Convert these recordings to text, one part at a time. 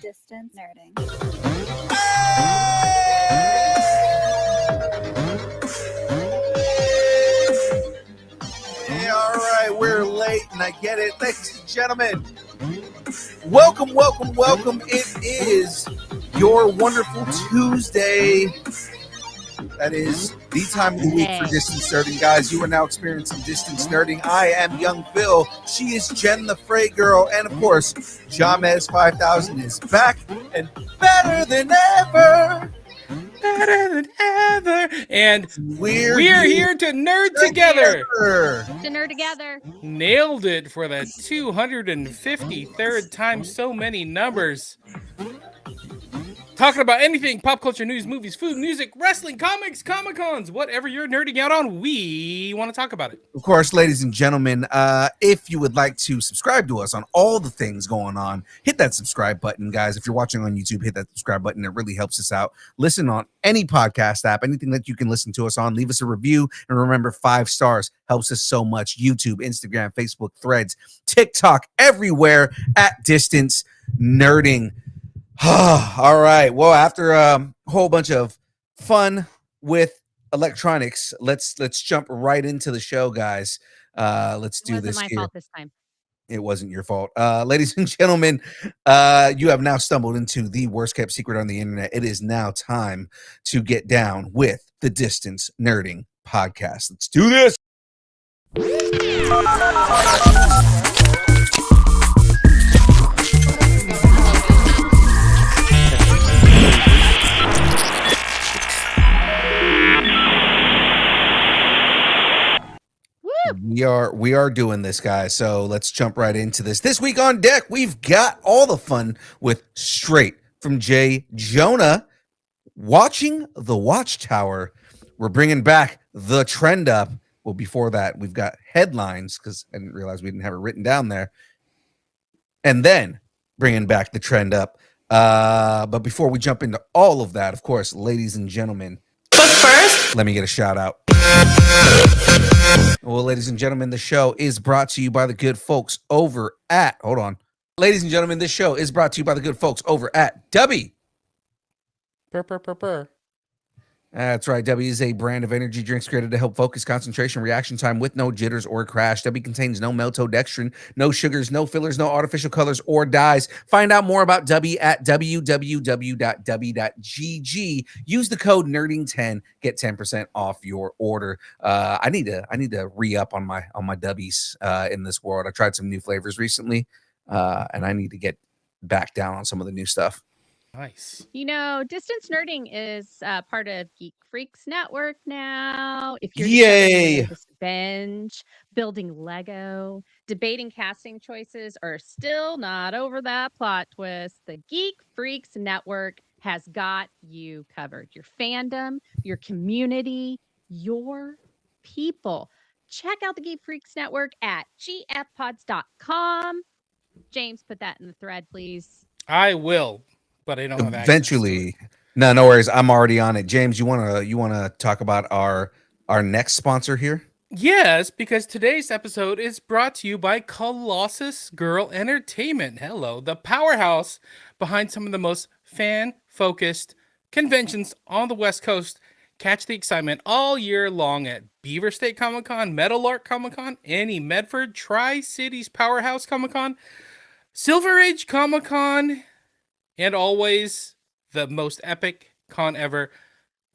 Distance nerding. Hey, all right, we're late, and I get it. Ladies and gentlemen, welcome. It is your wonderful Tuesday. That is the time of the week for distance nerding. Guys, you are now experiencing distance nerding. I am Young Phil. She is Jen the Fray girl. And, of course, Jahmez 5000 is back and better than ever. And we're here to nerd together. To nerd together. Nailed it for the 253rd time, so many numbers. Talking about anything, pop culture, news, movies, food, music, wrestling, comics, Comic-Cons, whatever you're nerding out on, we want to talk about it. Of course, ladies and gentlemen, if you would like to subscribe to us on all the things going on, hit that subscribe button, guys. If you're watching on YouTube, hit that subscribe button. It really helps us out. Listen on any podcast app, anything that you can listen to us on. Leave us a review. And remember, 5 stars helps us so much. YouTube, Instagram, Facebook, Threads, TikTok, everywhere at Distance Nerding. All right. Well, after a whole bunch of fun with electronics, let's jump right into the show, guys. Let's do this. It wasn't my fault this time. It wasn't your fault. Ladies and gentlemen, you have now stumbled into the worst kept secret on the internet. It is now time to get down with the Distance Nerding podcast. Let's do this. We are doing this, guys. So let's jump right into this. This week on deck, we've got all the fun with Straight from J. Jonah, watching the Watchtower. We're bringing back the trend up. Well, before that, we've got headlines because I didn't realize we didn't have it written down there. And then bringing back the trend up. But before we jump into all of that, of course, ladies and gentlemen, but first, let me get a shout out. Well, ladies and gentlemen, the show is brought to you by the good folks over at, Ladies and gentlemen, this show is brought to you by the good folks over at Dubby. That's right. Dubby is a brand of energy drinks created to help focus concentration, reaction time with no jitters or crash. Dubby contains no maltodextrin, no sugars, no fillers, no artificial colors or dyes. Find out more about Dubby at www.dubby.gg. Use the code nerding10, get 10% off your order. I need to re-up on my Dubbies in this world. I tried some new flavors recently, and I need to get back down on some of the new stuff. Nice. You know, Distance Nerding is part of Geek Freaks Network now. If you're binge, building Lego, debating casting choices, or still not over that plot twist, the Geek Freaks Network has got you covered. Your fandom, your community, your people. Check out the Geek Freaks Network at gfpods.com. James, put that in the thread, please. I will. But I don't have eventually. No worries. I'm already on it. James, you wanna talk about our next sponsor here? Yes, because today's episode is brought to you by Colossus Girl Entertainment. Hello, the powerhouse behind some of the most fan-focused conventions on the West Coast. Catch the excitement all year long at Beaver State Comic-Con, Meadowlark Comic-Con, Annie Medford, Tri-Cities Powerhouse Comic-Con, Silver Age Comic-Con, and always the most epic con ever,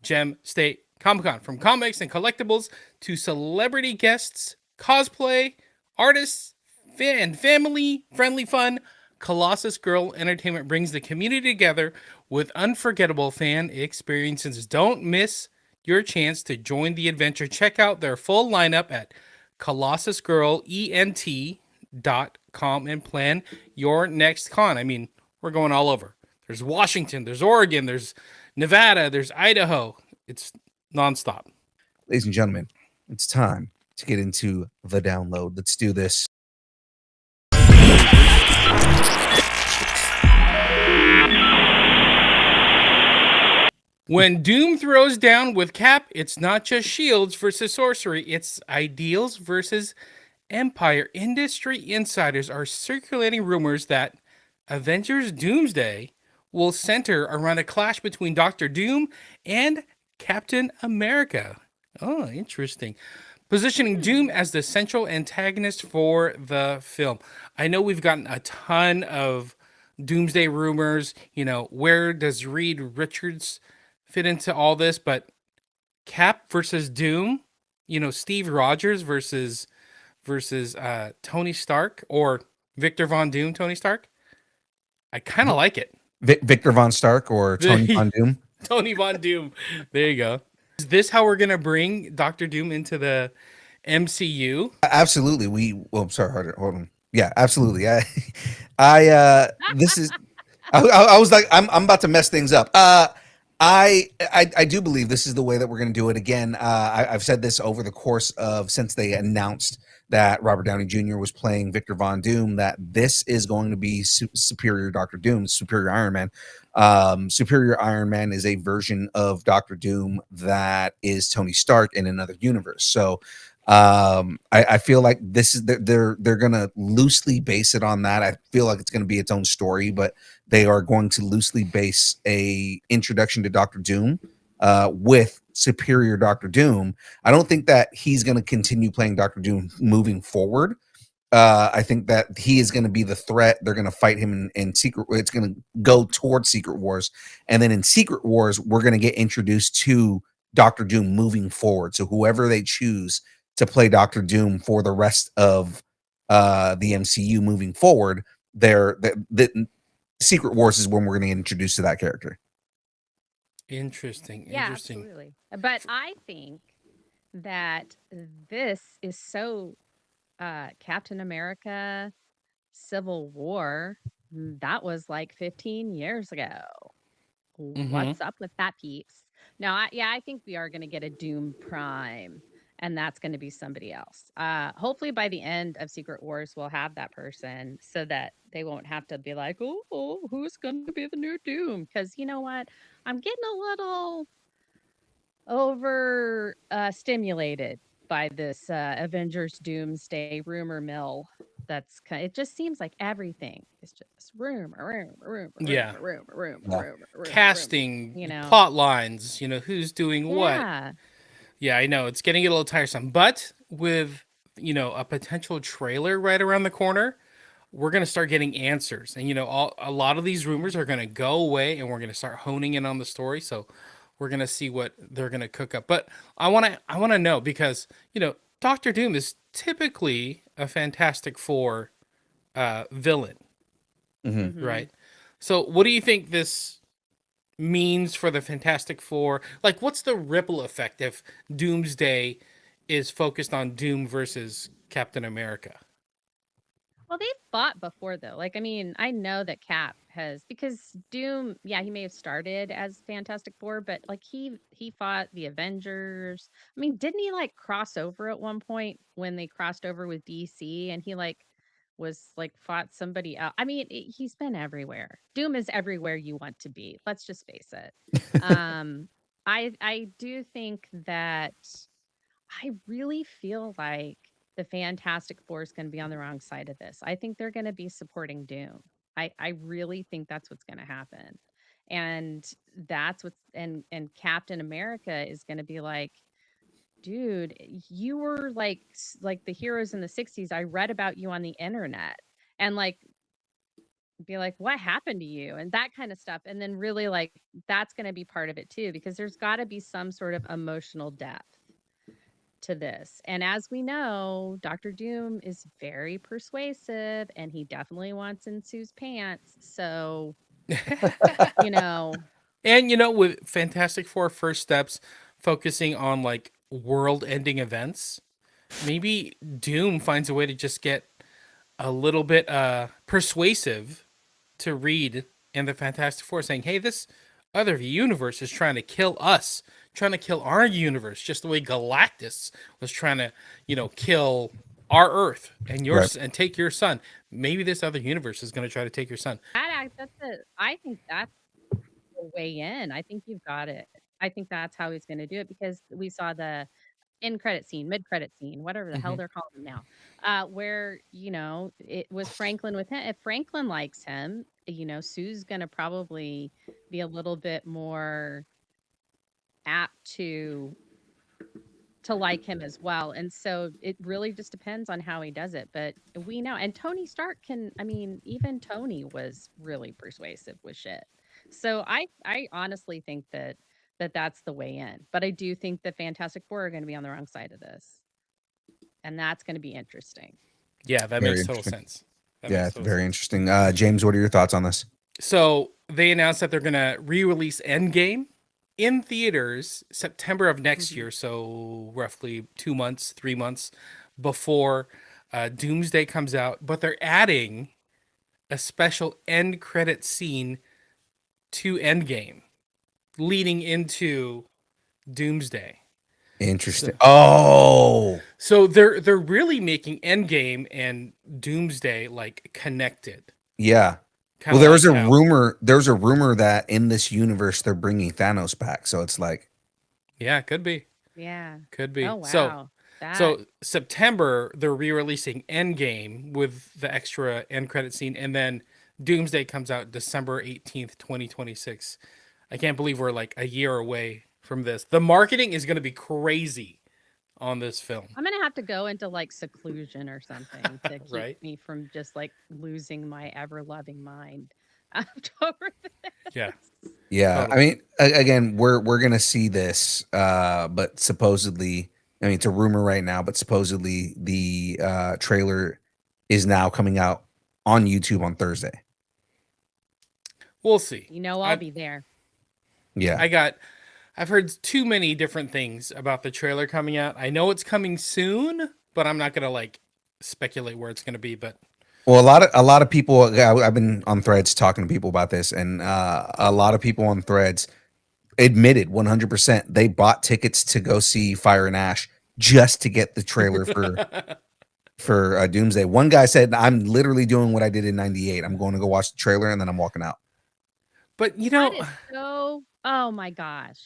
Gem State Comic-Con. From comics and collectibles to celebrity guests, cosplay, artists, and family-friendly fun, Colossus Girl Entertainment brings the community together with unforgettable fan experiences. Don't miss your chance to join the adventure. Check out their full lineup at colossusgirlent.com and plan your next con. I mean, we're going all over. There's Washington, there's Oregon, there's Nevada, there's Idaho. It's nonstop. Ladies and gentlemen, it's time to get into the download. Let's do this. When Doom throws down with Cap, it's not just shields versus sorcery, it's ideals versus empire. Industry insiders are circulating rumors that Avengers Doomsday will center around a clash between Doctor Doom and Captain America. Oh, interesting. Positioning Doom as the central antagonist for the film. I know we've gotten a ton of Doomsday rumors. You know, where does Reed Richards fit into all this? But Cap versus Doom, you know, Steve Rogers versus Tony Stark, or Victor Von Doom, Tony Stark. I kind of like it. Victor Von Stark or Tony Von Doom. Tony Von Doom. There you go. Is this how we're gonna bring Doctor Doom into the MCU? Absolutely. Well, I'm sorry, hold on. Yeah, absolutely. This is. I was like, I'm about to mess things up. I do believe this is the way that we're going to do it again. I've said this over the course of since they announced that Robert Downey Jr. was playing Victor Von Doom, that this is going to be Superior Doctor Doom, Superior Iron Man. Superior Iron Man is a version of Doctor Doom that is Tony Stark in another universe. So I feel like this is they're gonna loosely base it on that. I feel like it's gonna be its own story, but they are going to loosely base a introduction to Doctor Doom with Superior Doctor Doom. I don't think that he's going to continue playing Doctor Doom moving forward. I think that he is going to be the threat. They're going to fight him in Secret. It's going to go towards Secret Wars, and then in Secret Wars, we're going to get introduced to Doctor Doom moving forward. So whoever they choose to play Doctor Doom for the rest of the MCU moving forward, the Secret Wars is when we're going to get introduced to that character. Interesting. Yeah, Interesting. absolutely. But I think that this is so Captain America Civil War. That was like 15 years ago. What's up with that, peeps? No, I think we are going to get a Doom Prime, and that's going to be somebody else. Hopefully by the end of Secret Wars, we'll have that person so that they won't have to be like, oh, who's going to be the new Doom? Because you know what? I'm getting a little over stimulated by this Avengers Doomsday rumor mill. It just seems like everything is just rumor. Yeah. Rumor. Casting, You know. plot lines, you know, who's doing what. Yeah. Yeah, I know. It's getting a little tiresome. But with, you know, a potential trailer right around the corner, we're going to start getting answers. And, you know, a lot of these rumors are going to go away, and we're going to start honing in on the story. So we're going to see what they're going to cook up. But I want to know, because, you know, Doctor Doom is typically a Fantastic Four villain, right? So what do you think this means for the Fantastic Four? Like, what's the ripple effect if Doomsday is focused on Doom versus Captain America? Well, they've fought before, though. Like, I mean, I know that Cap has, because Doom, yeah, he may have started as Fantastic Four, but like he fought the Avengers. I mean, didn't he like cross over at one point when they crossed over with DC, and he like was like fought somebody else? I mean, he's been everywhere. Doom is everywhere you want to be. Let's just face it. I do think that I really feel like the Fantastic Four is going to be on the wrong side of this. I think they're going to be supporting Doom. I really think that's what's going to happen. And that's what's and Captain America is going to be like, dude, you were like the heroes in the 60s. I read about you on the internet. And like be like, what happened to you? And that kind of stuff. And then really like that's going to be part of it too, because there's got to be some sort of emotional depth to this. And as we know, Dr. Doom is very persuasive, and he definitely wants in Sue's pants. So, you know. And, you know, with Fantastic Four First Steps focusing on like world ending events, maybe Doom finds a way to just get a little bit persuasive to Reed and the Fantastic Four, saying, hey, this other universe is trying to kill us, trying to kill our universe, just the way Galactus was trying to, you know, kill our Earth and yours and take your son. Maybe this other universe is going to try to take your son. I think that's the way in. I think you've got it. I think that's how he's going to do it, because we saw the end credit scene, mid credit scene, whatever the hell they're calling them now, where it was Franklin with him. If Franklin likes him, Sue's gonna probably be a little bit more apt to like him as well. And so it really just depends on how he does it. But we know, and Tony Stark even Tony was really persuasive with shit. So I honestly think that's the way in. But I do think the Fantastic Four are going to be on the wrong side of this. And that's going to be interesting. Yeah, that Very makes total sense. It's very interesting. James, what are your thoughts on this? So they announced that they're going to re-release Endgame in theaters September of next year, so roughly 2 months, 3 months before Doomsday comes out. But they're adding a special end credit scene to Endgame, leading into Doomsday. Interesting. So they're really making Endgame and Doomsday like connected. Yeah. Kinda Well, there's a rumor that in this universe they're bringing Thanos back. So it's like, yeah, could be. Yeah, could be. Oh wow. So September they're re-releasing Endgame with the extra end credit scene, and then Doomsday comes out December 18th, 2026. I can't believe we're like a year away from this. The marketing is going to be crazy on this film. I'm gonna have to go into like seclusion or something to keep Right. me from just like losing my ever loving mind over this. Yeah. Totally. I mean, again, we're gonna see this, but supposedly, I mean, it's a rumor right now, but supposedly the trailer is now coming out on YouTube on Thursday. We'll see. I'll be there. Yeah. I've heard too many different things about the trailer coming out. I know it's coming soon, but I'm not gonna like speculate where it's gonna be. But Well, a lot of people, I've been on Threads talking to people about this, and a lot of people on Threads admitted 100% they bought tickets to go see Fire and Ash just to get the trailer for Doomsday. One guy said, "I'm literally doing what I did in '98. I'm going to go watch the trailer and then I'm walking out." But That is so, oh my gosh.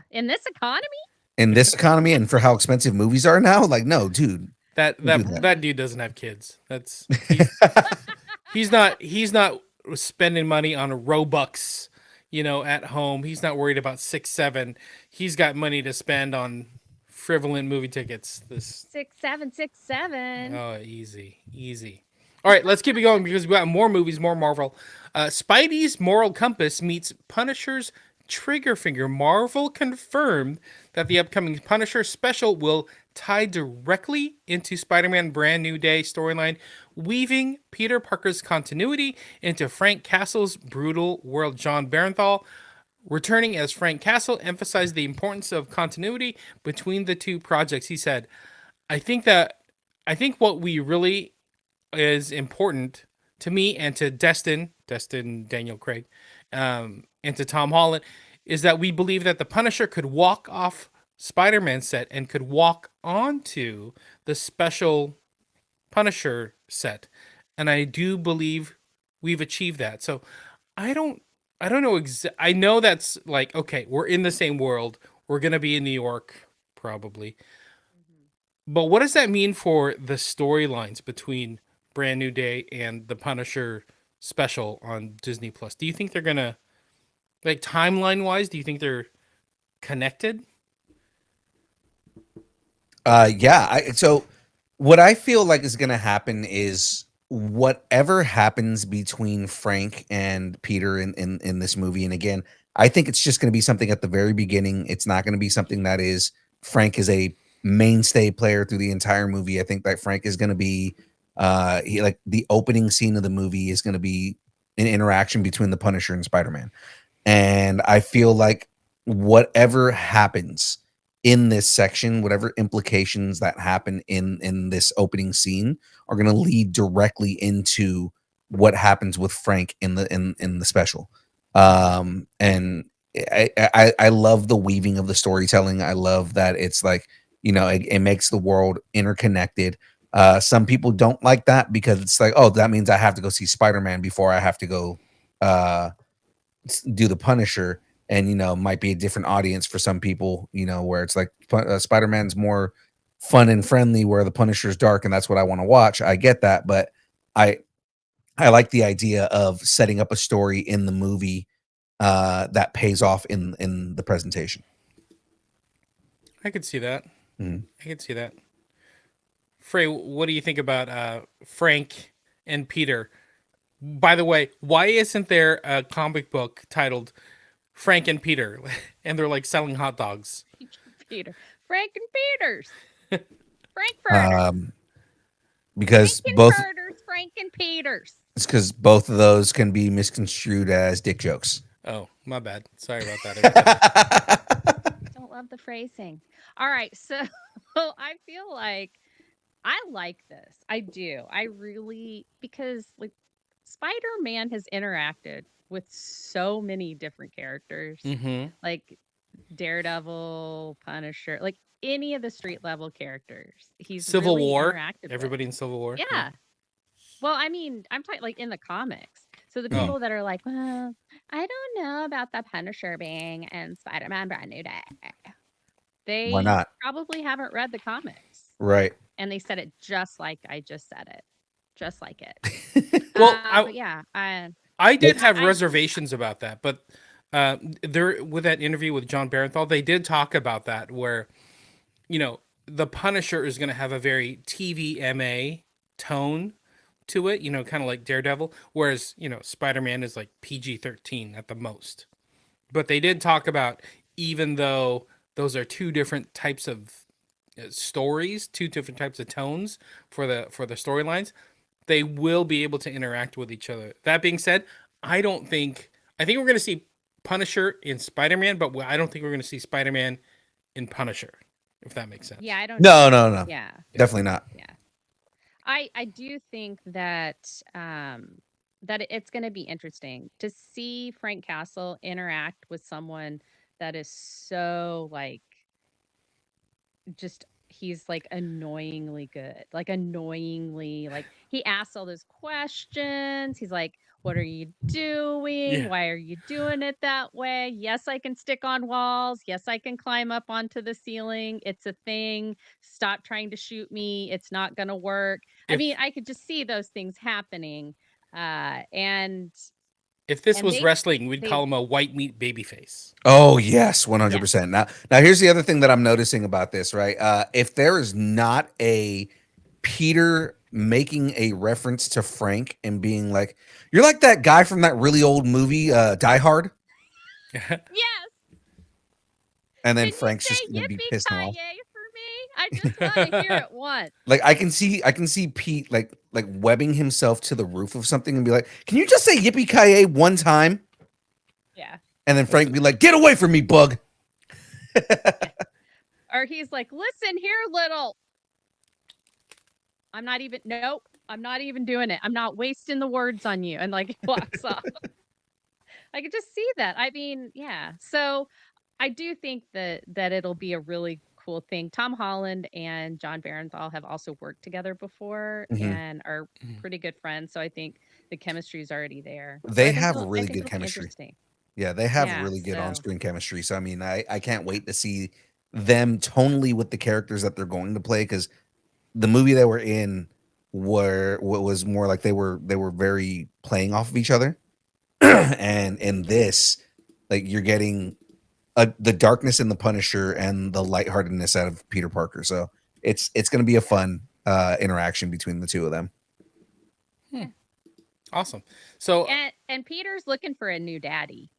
In this economy? And for how expensive movies are now, like, no, dude. that dude doesn't have kids. He's not spending money on Robux, at home. He's not worried about 6-7. He's got money to spend on frivolous movie tickets. 6767. Oh, easy. All right, let's keep it going because we got more movies, more Marvel. Spidey's moral compass meets Punisher's trigger finger. Marvel confirmed that the upcoming Punisher special will tie directly into Spider-Man Brand New Day storyline, weaving Peter Parker's continuity into Frank Castle's brutal world. John Barenthal, returning as Frank Castle, emphasized the importance of continuity between the two projects. He said, I think what we really is important to me and to Destin Daniel Craig, and to Tom Holland, is that we believe that the Punisher could walk off Spider-Man set and could walk onto the special Punisher set. And I do believe we've achieved that. So I don't know. I know that's like, okay, we're in the same world. We're going to be in New York, probably. But what does that mean for the storylines between Brand New Day and the Punisher special on Disney Plus? Do you think they're going to, like, timeline-wise, do you think they're connected? Yeah. So what I feel like is going to happen is whatever happens between Frank and Peter in this movie. And again, I think it's just going to be something at the very beginning. It's not going to be something that is Frank is a mainstay player through the entire movie. I think that Frank is going to be like the opening scene of the movie is going to be an interaction between the Punisher and Spider-Man. And I feel like whatever happens in this section, whatever implications that happen in this opening scene are going to lead directly into what happens with Frank in the special. And I love the weaving of the storytelling. I love that it's like, it makes the world interconnected. Some people don't like that because it's like, oh, that means I have to go see Spider-Man before I have to go do the Punisher. and might be a different audience for some people, where it's like Spider-Man's more fun and friendly, where the Punisher's dark, and that's what I want to watch. I get that, but I like the idea of setting up a story in the movie that pays off in the presentation. I could see that. Mhm. I could see that. Fray, what do you think about Frank and Peter? By the way, why isn't there a comic book titled Frank and Peter, and they're like selling hot dogs? Frank and Peters, Frankfurters, Because Frank and Peters. It's because both of those can be misconstrued as dick jokes. Oh, my bad. Sorry about that. Don't love the phrasing. All right, so I feel like I like this. I do. I really, because like Spider-Man has interacted with so many different characters, like Daredevil, Punisher, like any of the street level characters. He's Civil really War. interacted Everybody with. in Civil War. Yeah. Well, I mean, I'm talking like in the comics. So the people that are like, well, I don't know about the Punisher being in Spider-Man Brand New Day. They Why not? probably haven't read the comics. Right. And they said it just like I just said it. Just like it. Well, I did have reservations about that, but there with that interview with John Barenthal, they did talk about that where, the Punisher is going to have a very TVMA tone to it, kind of like Daredevil, whereas, Spider-Man is like PG-13 at the most. But they did talk about, even though those are two different types of stories, two different types of tones for the storylines, they will be able to interact with each other. That being said, I think we're going to see Punisher in Spider-Man, but I don't think we're going to see Spider-Man in Punisher, if that makes sense. Yeah, I don't. No. Yeah, definitely not. Yeah, I do think that that it's going to be interesting to see Frank Castle interact with someone that is so like just he's like annoyingly good, like he asks all those questions. He's like, what are you doing? Yeah. Why are you doing it that way? Yes, I can stick on walls. Yes, I can climb up onto the ceiling. It's a thing. Stop trying to shoot me. It's not gonna work. I mean, I could just see those things happening. And if this was wrestling, we'd call him a white meat babyface. Oh yes, 100%. Now here's the other thing that I'm noticing about this, right? If there is not a Peter making a reference to Frank and being like, "You're like that guy from that really old movie, Die Hard." Yes. And then Frank's just gonna be pissed off. For me, I just want to hear it once. Like I can see Pete like webbing himself to the roof of something and be like, "Can you just say yippee ki yay one time?" Yeah. And then Frank be like, "Get away from me, bug." Or he's like, "Listen here, little. I'm not even doing it. I'm not wasting the words on you." And like walks off. I could just see that. I mean, yeah. So I do think that it'll be a really cool thing. Tom Holland and John Barenthal have also worked together before and are pretty good friends. So I think the chemistry is already there. They have really good chemistry. Yeah, they have really good so on-screen chemistry. So I mean, I can't wait to see them tonally with the characters that they're going to play, because the movie they were in was more like they were very playing off of each other. And in this, like, you're getting the darkness in the Punisher and the lightheartedness out of Peter Parker. So it's going to be a fun interaction between the two of them. Awesome. So and Peter's looking for a new daddy.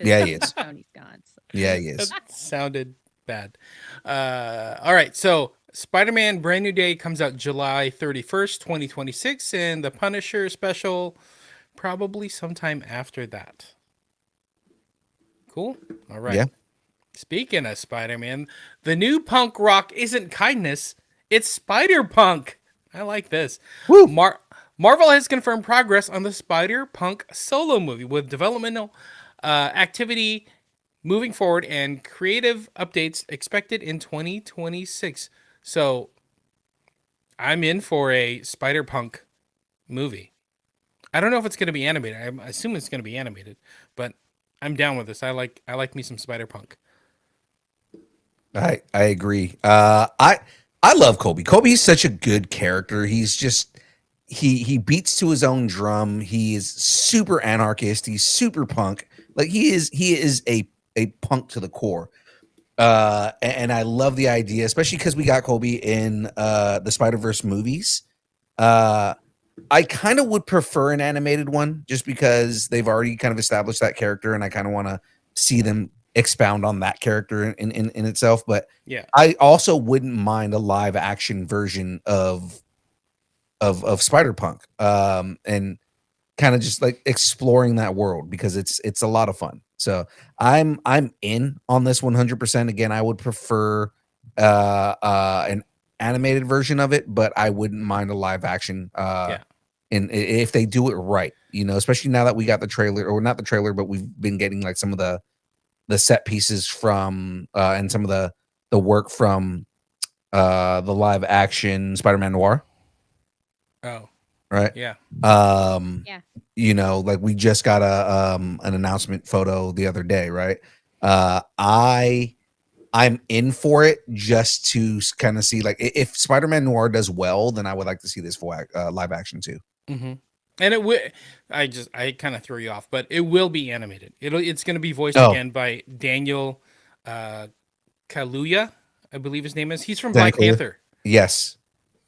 Yeah, he is. Tony's gone. So. Yeah, he is. That sounded bad. All right. So Spider-Man Brand New Day comes out July 31st, 2026, and the Punisher special probably sometime after that. Cool. All right. Yeah. Speaking of Spider-Man, the new punk rock isn't kindness, it's Spider-Punk. I like this. Woo. Marvel has confirmed progress on the Spider-Punk solo movie, with developmental activity moving forward and creative updates expected in 2026. So I'm in for a Spider-Punk movie. I don't know if it's going to be animated. I assume it's going to be animated, but I'm down with this. I like me some Spider-Punk. I agree. I love Kobe. Kobe's such a good character. He's just he beats to his own drum. He is super anarchist. He's super punk. Like he is a punk to the core. And I love the idea, especially because we got Kobe in the Spider-Verse movies. I kind of would prefer an animated one just because they've already kind of established that character, and I kind of want to see them expound on that character in itself. But Yeah. I also wouldn't mind a live action version of Spider-Punk, and kind of just like exploring that world because it's a lot of fun. So I'm in on this 100%. Again, I would prefer an animated version of it, but I wouldn't mind a live action. And if they do it right, especially now that we got the trailer, or not the trailer, but we've been getting like some of the set pieces from and some of the work from the live action Spider-Man Noir. Oh, right. Yeah. Like we just got an announcement photo the other day, right? I'm in for it just to kind of see, like, if Spider-Man Noir does well, then I would like to see this for live action too. Mm-hmm. And it will. I kind of threw you off, but it will be animated. It's going to be voiced again by Daniel Kaluuya, I believe his name is. He's from Black Panther. Yes.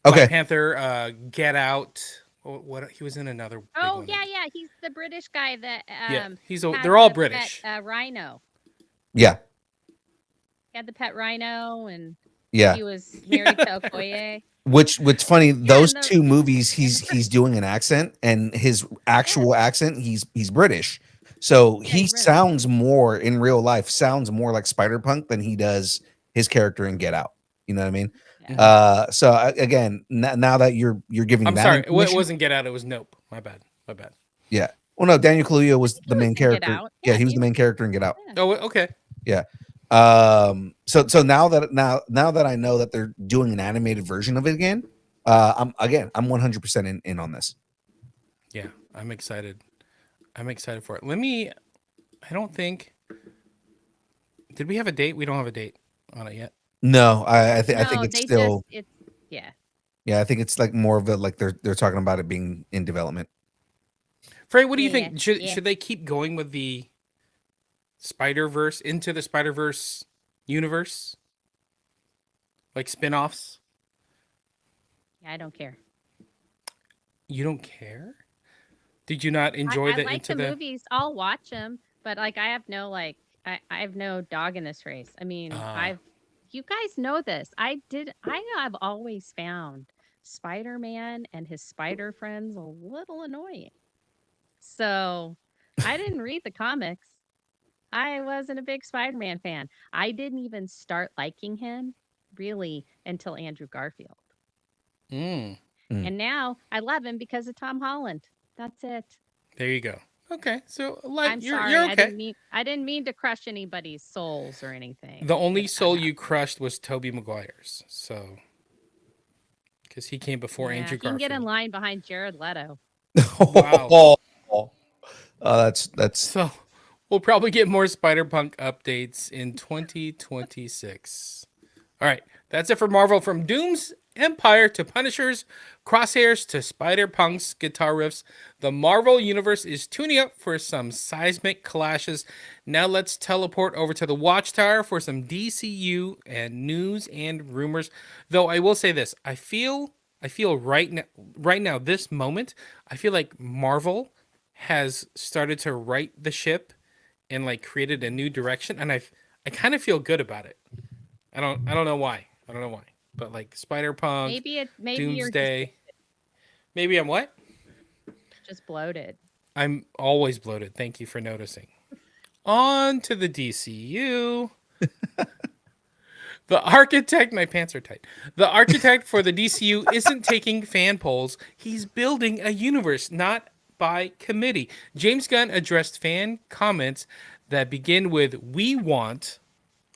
Okay. Black Panther, Get Out. What he was in another. Oh yeah, he's the British guy that. They're all British. Pet, rhino. Yeah. He had the pet rhino, and yeah, he was married to Okoye. Which funny, those two movies, he's doing an accent, and his actual accent, he's British. So he sounds more in real life, sounds more like Spider-Punk than he does his character in Get Out. You know what I mean? Yeah. So again, now that you're giving, I'm sorry, it wasn't Get Out. It was Nope. My bad. Yeah. Well, no, Daniel Kaluuya was the main character. Yeah, he was the main character in Get Out. Yeah. Oh, okay. Yeah. So now that I know that they're doing an animated version of it again, I'm 100% in on this. Yeah, I'm excited. I'm excited for it. I don't think. Did we have a date? We don't have a date on it yet. No, I think it's still. Yeah. Yeah, I think it's like more of a, like they're talking about it being in development. Fray, what do you think? Should they keep going with the Spider-Verse into the Spider-Verse universe? Like spin-offs? Yeah, I don't care. You don't care? Did you not enjoy I like the movies. I'll watch them, but like I have no I have no dog in this race. I mean, you guys know this. I have always found Spider-Man and his spider friends a little annoying. So I didn't read the comics. I wasn't a big Spider-Man fan. I didn't even start liking him really until Andrew Garfield. And now I love him because of Tom Holland. That's it. There you go. Okay, so I'm sorry. You're okay. I didn't mean to crush anybody's souls or anything. The only soul you crushed was Tobey Maguire's. So, because he came before Andrew Garfield. He can get in line behind Jared Leto. Wow. That's so. We'll probably get more Spider-Punk updates in 2026. All right, that's it for Marvel. From Doom's Empire to Punisher's crosshairs to Spider-Punk's guitar riffs, the Marvel Universe is tuning up for some seismic clashes. Now let's teleport over to the Watchtower for some DCU and news and rumors. Though I will say this, I feel right now, this moment, I feel like Marvel has started to right the ship and like created a new direction, and I kind of feel good about it. I don't know why. But like Spider-Punk, maybe Doomsday. Maybe I'm what? Just bloated. I'm always bloated. Thank you for noticing. On to the DCU. The architect, my pants are tight. The architect for the DCU isn't taking fan polls. He's building a universe, not by committee. James Gunn addressed fan comments that begin with "we want,"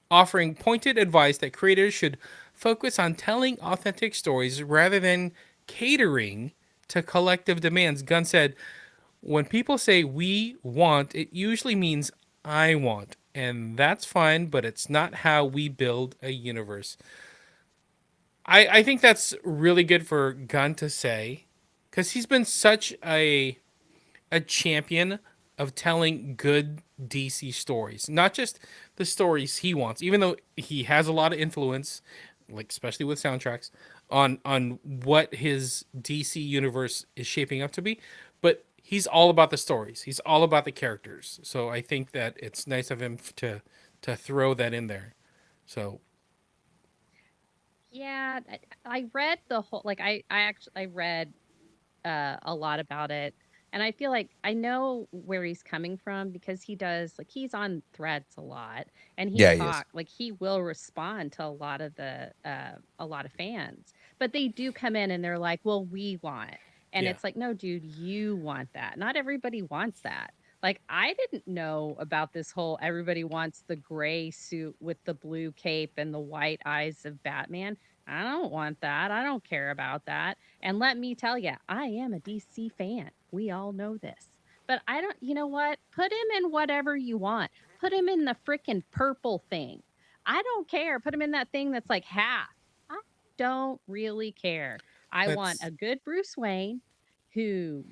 offering pointed advice that creators should focus on telling authentic stories rather than catering to collective demands. Gunn said, "When people say we want, it usually means I want. And that's fine, but it's not how we build a universe. I think that's really good for Gunn to say, because he's been such a champion of telling good DC stories, not just the stories he wants. Even though he has a lot of influence, like especially with soundtracks, on what his DC universe is shaping up to be, but he's all about the stories. He's all about the characters. So I think that it's nice of him to throw that in there. So Yeah, I read the whole like I read a lot about it, and I feel like I know where he's coming from because he does like he's on threads a lot, and Yeah, he is. he will respond to a lot of fans, but they do come in and they're like, well, we want, and yeah, it's like, no, dude, you want that. Not everybody wants that. Like, I didn't know about this whole everybody wants the gray suit with the blue cape and the white eyes of Batman. I don't want that. I don't care about that. And let me tell you, I am a DC fan. We all know this. But I don't, you know what? Put him in whatever you want. Put him in the freaking purple thing. I don't care. Put him in that thing that's like half. I don't really care. I want that's a good Bruce Wayne who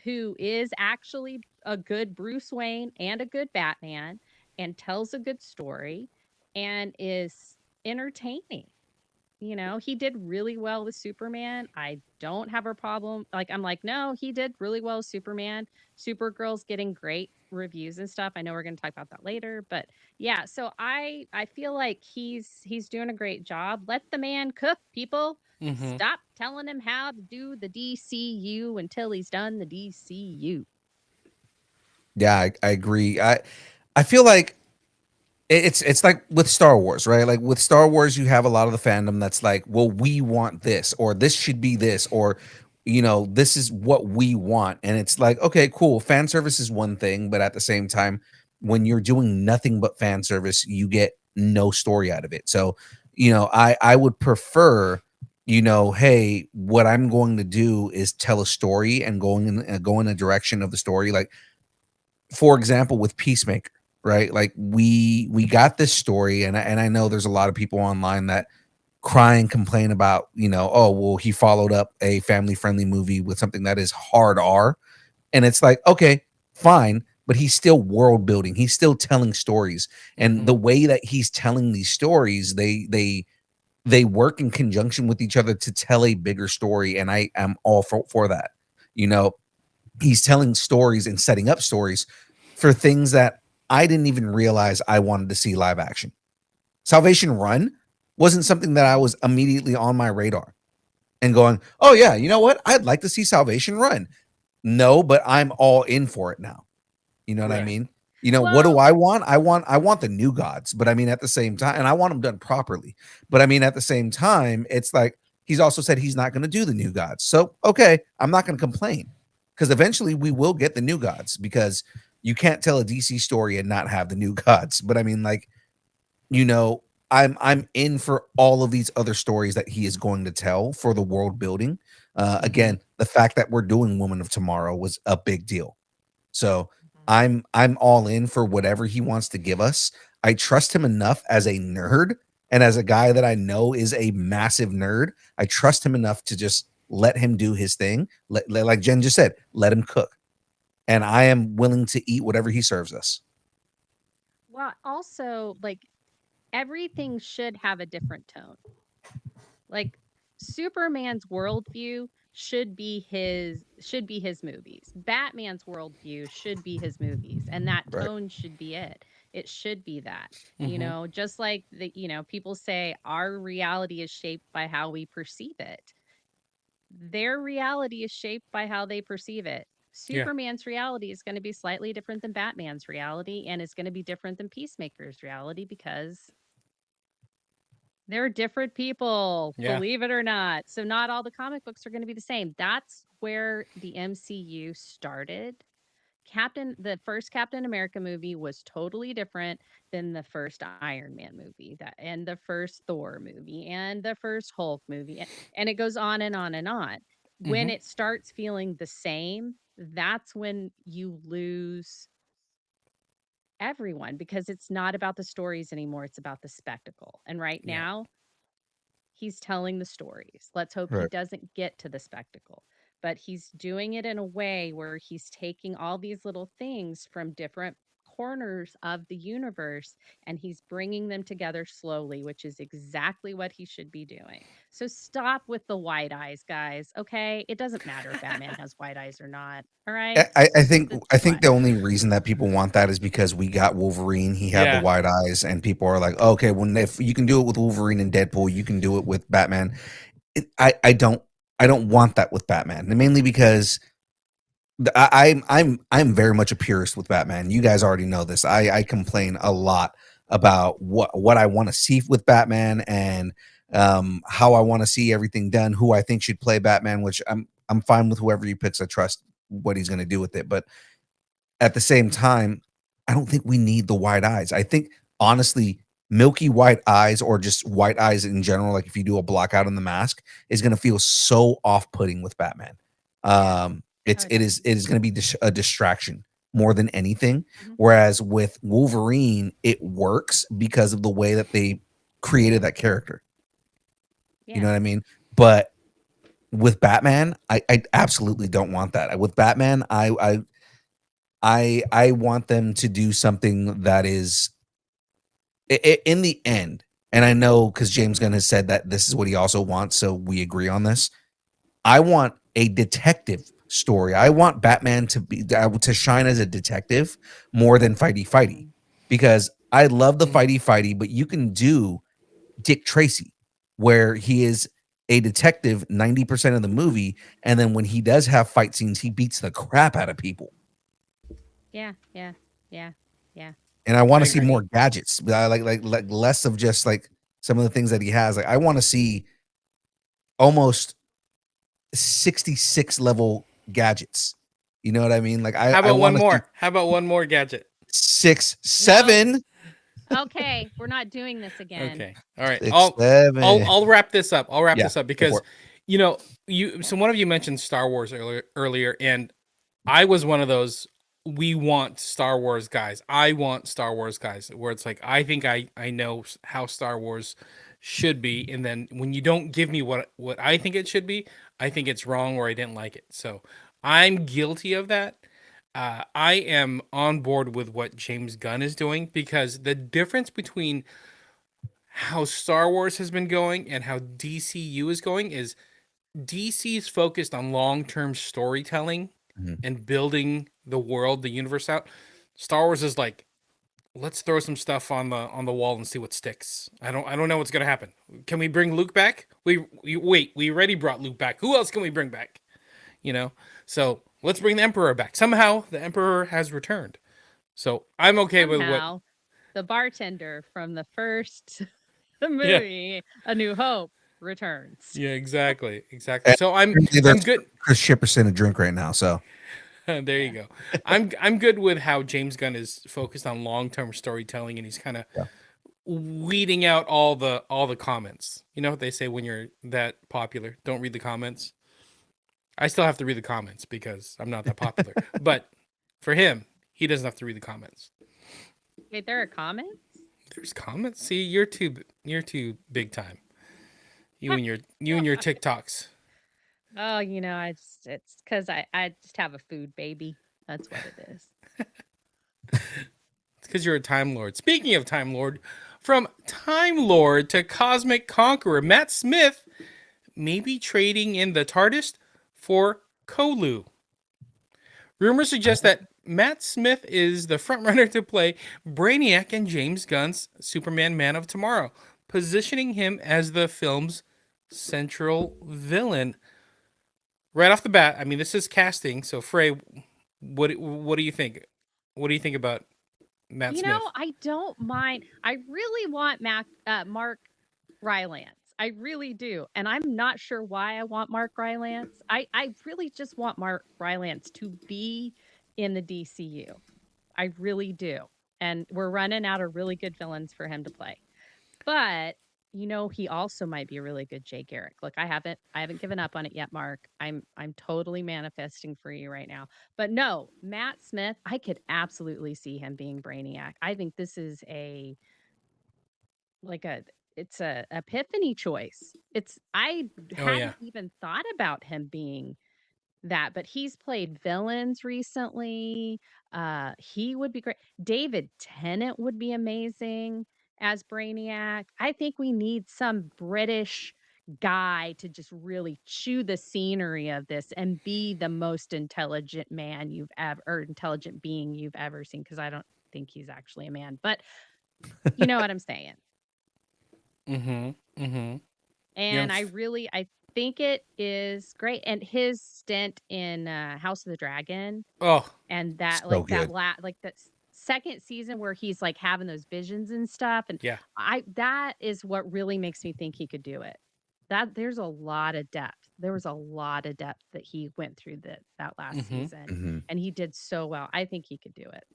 who is actually a good Bruce Wayne and a good Batman and tells a good story and is entertaining. You know, he did really well with Superman. I don't have a problem. Like, I'm like, no, he did really well with Superman. Supergirl's getting great reviews and stuff. I know we're going to talk about that later, but yeah. So I feel like he's doing a great job. Let the man cook, people. mm-hmm. Stop telling him how to do the DCU until he's done the DCU. Yeah, I agree. I feel like it's like with Star Wars, right? Like with Star Wars, you have a lot of the fandom that's like, well, we want this, or this should be this, or this is what we want. And it's like, okay, cool. Fan service is one thing, but at the same time, when you're doing nothing but fan service, you get no story out of it. So, I would prefer, hey, what I'm going to do is tell a story and go in a direction of the story. Like, for example, with Peacemaker, right? Like we got this story, and I know there's a lot of people online that cry and complain about, oh well, he followed up a family friendly movie with something that is hard R, and it's like, okay, fine, but he's still world building, he's still telling stories, and Mm-hmm. the way that he's telling these stories, they work in conjunction with each other to tell a bigger story, and I am all for that. You know, he's telling stories and setting up stories for things that I didn't even realize I wanted to see live action. Salvation Run wasn't something that I was immediately on my radar and going, oh yeah, you know what? I'd like to see Salvation Run. No, but I'm all in for it now. You know what I Right. mean? What do Well, I want? I want the New Gods, but I mean at the same time, and I want them done properly. But I mean at the same time, it's like he's also said he's not going to do the New Gods. So okay, I'm not going to complain because eventually we will get the New Gods because you can't tell a DC story and not have the New Gods. But I mean, like, you know, I'm in for all of these other stories that he is going to tell for the world building. Mm-hmm. Again, the fact that we're doing Woman of Tomorrow was a big deal. So mhm. I'm all in for whatever he wants to give us. I trust him enough as a nerd and as a guy that I know is a massive nerd. I trust him enough to just let him do his thing. Like Jen just said, let him cook. And I am willing to eat whatever he serves us. Well, also, like, everything should have a different tone. Like, Superman's worldview should be his movies. Batman's worldview should be his movies, and that Right. tone should be it. It should be that. Mm-hmm. Just like people say our reality is shaped by how we perceive it. Their reality is shaped by how they perceive it. Yeah. Superman's reality is going to be slightly different than Batman's reality, and it's going to be different than Peacemaker's reality because they're different people, Yeah. believe it or not. So not all the comic books are going to be the same. That's where the MCU started. The first Captain America movie was totally different than the first Iron Man movie, that and the first Thor movie and the first Hulk movie, and it goes on and on and on. When Mm-hmm. it starts feeling the same, that's when you lose everyone because it's not about the stories anymore. It's about the spectacle. And right Yeah. now, he's telling the stories. Let's hope he Right. doesn't get to the spectacle, but he's doing it in a way where he's taking all these little things from different corners of the universe and he's bringing them together slowly, which is exactly what he should be doing. So stop with the white eyes, guys. Okay, it doesn't matter if Batman has white eyes or not. All right, I think it's I too think the much. only reason that people want that is because we got Wolverine. He had the Yeah. wide eyes, and people are like, okay, when if you can do it with Wolverine and Deadpool, you can do it with Batman. I don't want that with Batman, mainly because I'm very much a purist with Batman. You guys already know this. I complain a lot about what I want to see with Batman and how I want to see everything done. Who I think should play Batman, which I'm fine with whoever he picks. I trust what he's going to do with it, but at the same time, I don't think we need the white eyes. I think honestly, milky white eyes or just white eyes in general, like if you do a blackout in the mask, is going to feel so off-putting with Batman. Yeah. It is going to be a distraction more than anything. Mhm. Whereas with Wolverine, it works because of the way that they created that character. You know Yeah. what I mean? But with Batman, I absolutely don't want that. With Batman, I want them to do something that is in the end, and I know because James Gunn has said that this is what he also wants, so we agree on this. I want a detective story. I want Batman to shine as a detective more than fighty, Mhm. because I love the Mhm. fighty, but you can do Dick Tracy, where he is a detective 90% of the movie, and then when he does have fight scenes, he beats the crap out of people. Yeah. Yeah. Yeah. Yeah. And I want I to see agree. more gadgets. I like less of just like some of the things that he has. Like I want to see almost 66 level gadgets. You know what I mean? Like How I about one want to see more? How about one more gadget? 6, No. 7, Okay, we're not doing this again. Okay. All right. 6, 7. I'll wrap this up. I'll wrap Yeah, this up go for because you know, so one of you mentioned Star Wars earlier and I was one of those we want Star Wars guys. I want Star Wars guys where it's like I think I know how Star Wars should be and then when you don't give me what I think it should be, I think it's wrong or I didn't like it. So, I'm guilty of that. I am on board with what James Gunn is doing because the difference between how Star Wars has been going and how DCU is going is DC is focused on long-term storytelling Mhm. and building the world, the universe out. Star Wars is like, let's throw some stuff on the wall and see what sticks. I don't know what's gonna happen. Can we bring Luke back? We already brought Luke back. Who else can we bring back? You know, so let's bring the Emperor back. Somehow the Emperor has returned. So I'm okay with what. Somehow, the bartender from the first Yeah, movie, A New Hope, returns. yeah, exactly. And So apparently I'm there's good. Chris Shipperson a drink right now, so There you Yeah. go. I'm good with how James Gunn is focused on long-term storytelling and he's kind of yeah. weeding out all the comments. You know what they say when you're that popular, don't read the comments. I still have to read the comments because I'm not that popular. But for him, he doesn't have to read the comments. Wait, there are comments? There's comments. See, you're too big time. You and your TikToks. Oh, it's because I just have a food baby. That's what it is. It's because you're a Time Lord. Speaking of Time Lord, from Time Lord to Cosmic Conqueror, Matt Smith may be trading in the TARDIS for Kolu. Rumors suggest that Matt Smith is the frontrunner to play Brainiac in James Gunn's Superman Man of Tomorrow, positioning him as the film's central villain. Right off the bat, I mean, this is casting. So, Fray, what do you think? What do you think about Matt Smith? I don't mind. I really want Mark Rylance. I really do. And I'm not sure why I want Mark Rylance. I really just want Mark Rylance to be in the DCU. I really do. And we're running out of really good villains for him to play. But, he also might be a really good Jay Garrick. Look, I haven't given up on it yet, Mark. I'm totally manifesting for you right now. But no, Matt Smith, I could absolutely see him being Brainiac. I think this is it's a epiphany choice. I Oh yeah. hadn't even thought about him being that, but he's played villains recently. He would be great. David Tennant would be amazing as Brainiac. I think we need some British guy to just really chew the scenery of this and be the most intelligent man you've ever, or intelligent being you've ever seen, because I don't think he's actually a man, but you know what I'm saying. Mm-hmm. Mm-hmm. And I think it is great. And his stint in House of the Dragon, Oh, and that So like good. that second season where he's like having those visions and stuff, and yeah. that is what really makes me think he could do it. That there's a lot of depth. There was a lot of depth that he went through that last Mm-hmm. season, Mhm. and he did so well. I think he could do it.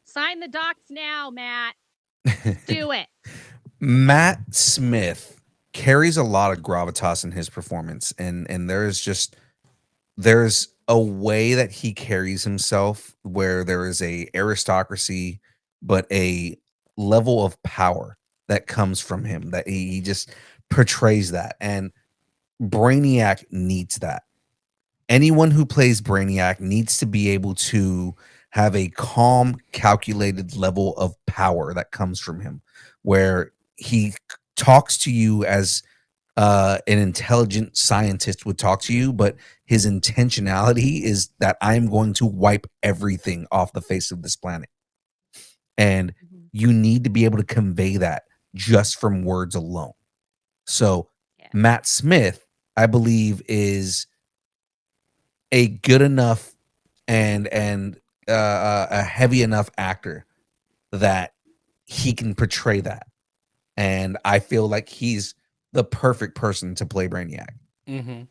Sign the docs now, Matt. Do it. Matt Smith carries a lot of gravitas in his performance, and there's a way that he carries himself where there is a aristocracy, but a level of power that comes from him, that he just portrays that, and Brainiac needs that. Anyone who plays Brainiac needs to be able to have a calm, calculated level of power that comes from him, where he talks to you as an intelligent scientist would talk to you, but his intentionality is that I'm going to wipe everything off the face of this planet. And Mhm. you need to be able to convey that just from words alone. So Yeah. Matt Smith, I believe, is a good enough and a heavy enough actor that he can portray that. And I feel like he's the perfect person to play Brainiac. Mm-hmm.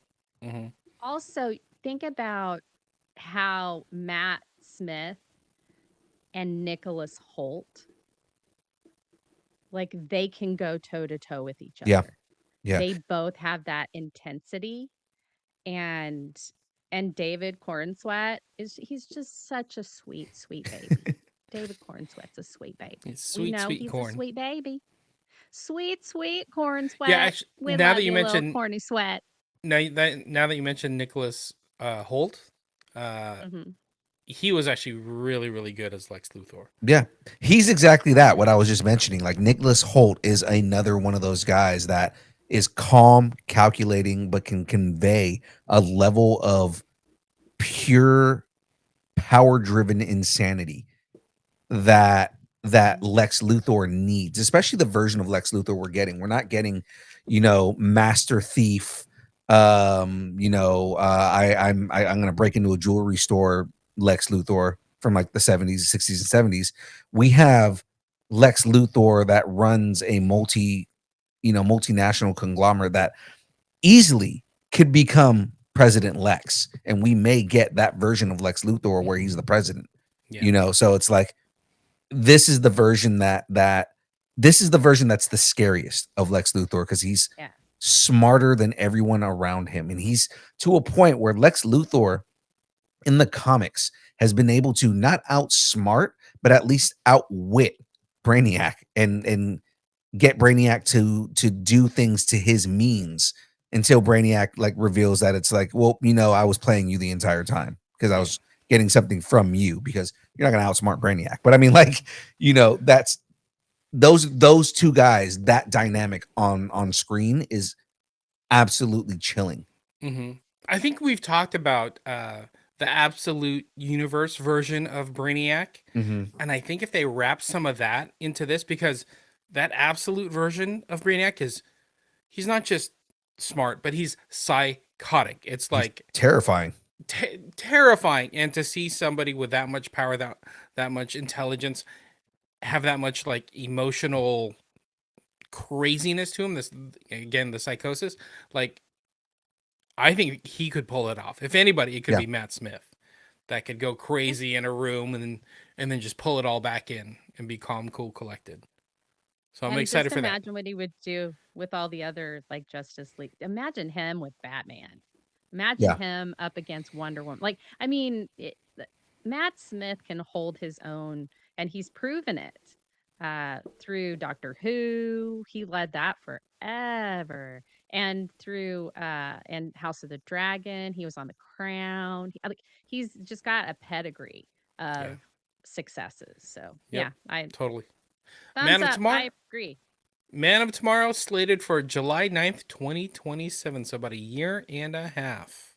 Mm-hmm. Also, think about how Matt Smith and Nicholas Holt, like, they can go toe to toe with each Yeah. other. Yeah. They both have that intensity, and David Cornsweet he's just such a sweet, sweet baby. David Cornsweet's a sweet baby. It's We sweet, know sweet he's a corn. sweet baby. Sweet, sweet Cornsweet. Yeah, actually, We now love that you you, little mention corny sweat. now that you mentioned Nicholas Holt, Mhm. he was actually really, really good as Lex Luthor. Yeah. He's exactly that, what I was just mentioning. Like, Nicholas Holt is another one of those guys that is calm, calculating, but can convey a level of pure power-driven insanity that Lex Luthor needs, especially the version of Lex Luthor we're getting. We're not getting, Master Thief. I'm going to break into a jewelry store. Lex Luthor from like the 70s, 60s, and 70s. We have Lex Luthor that runs a multinational conglomerate that easily could become President Lex, and we may get that version of Lex Luthor where he's the president. Yeah. So it's like, this is the version that's the scariest of Lex Luthor, because he's Yeah. smarter than everyone around him, and he's to a point where Lex Luthor in the comics has been able to not outsmart but at least outwit Brainiac and get Brainiac to do things to his means, until Brainiac like reveals that it's like, well, I was playing you the entire time because I was getting something from you, because you're not going to outsmart Brainiac. But I mean, like, that's those two guys, that dynamic on screen is absolutely chilling. Mm-hmm. I think we've talked about the absolute universe version of Brainiac, Mm-hmm. and I think if they wrap some of that into this, because that absolute version of Brainiac he's not just smart, but he's psychotic. It's like Terrifying. terrifying, and to see somebody with that much power, that much intelligence, have that much like emotional craziness to him, this again, the psychosis, like, I think he could pull it off. If anybody, it could Yeah. be Matt Smith, that could go crazy in a room and then just pull it all back in and be calm, cool, collected. So I'm And excited just for that. imagine what he would do with all the other like Justice League. Imagine him with Batman. Imagine Yeah. him up against Wonder Woman. Like, I mean, Matt Smith can hold his own, and he's proven it through Doctor Who. He led that forever, and through and House of the Dragon. He was on The Crown. Like, he's just got a pedigree of successes. So Yep. yeah, I Totally. thumbs Man of up. Tomorrow. I agree. Man of Tomorrow slated for July 9th, 2027. So about a year and a half.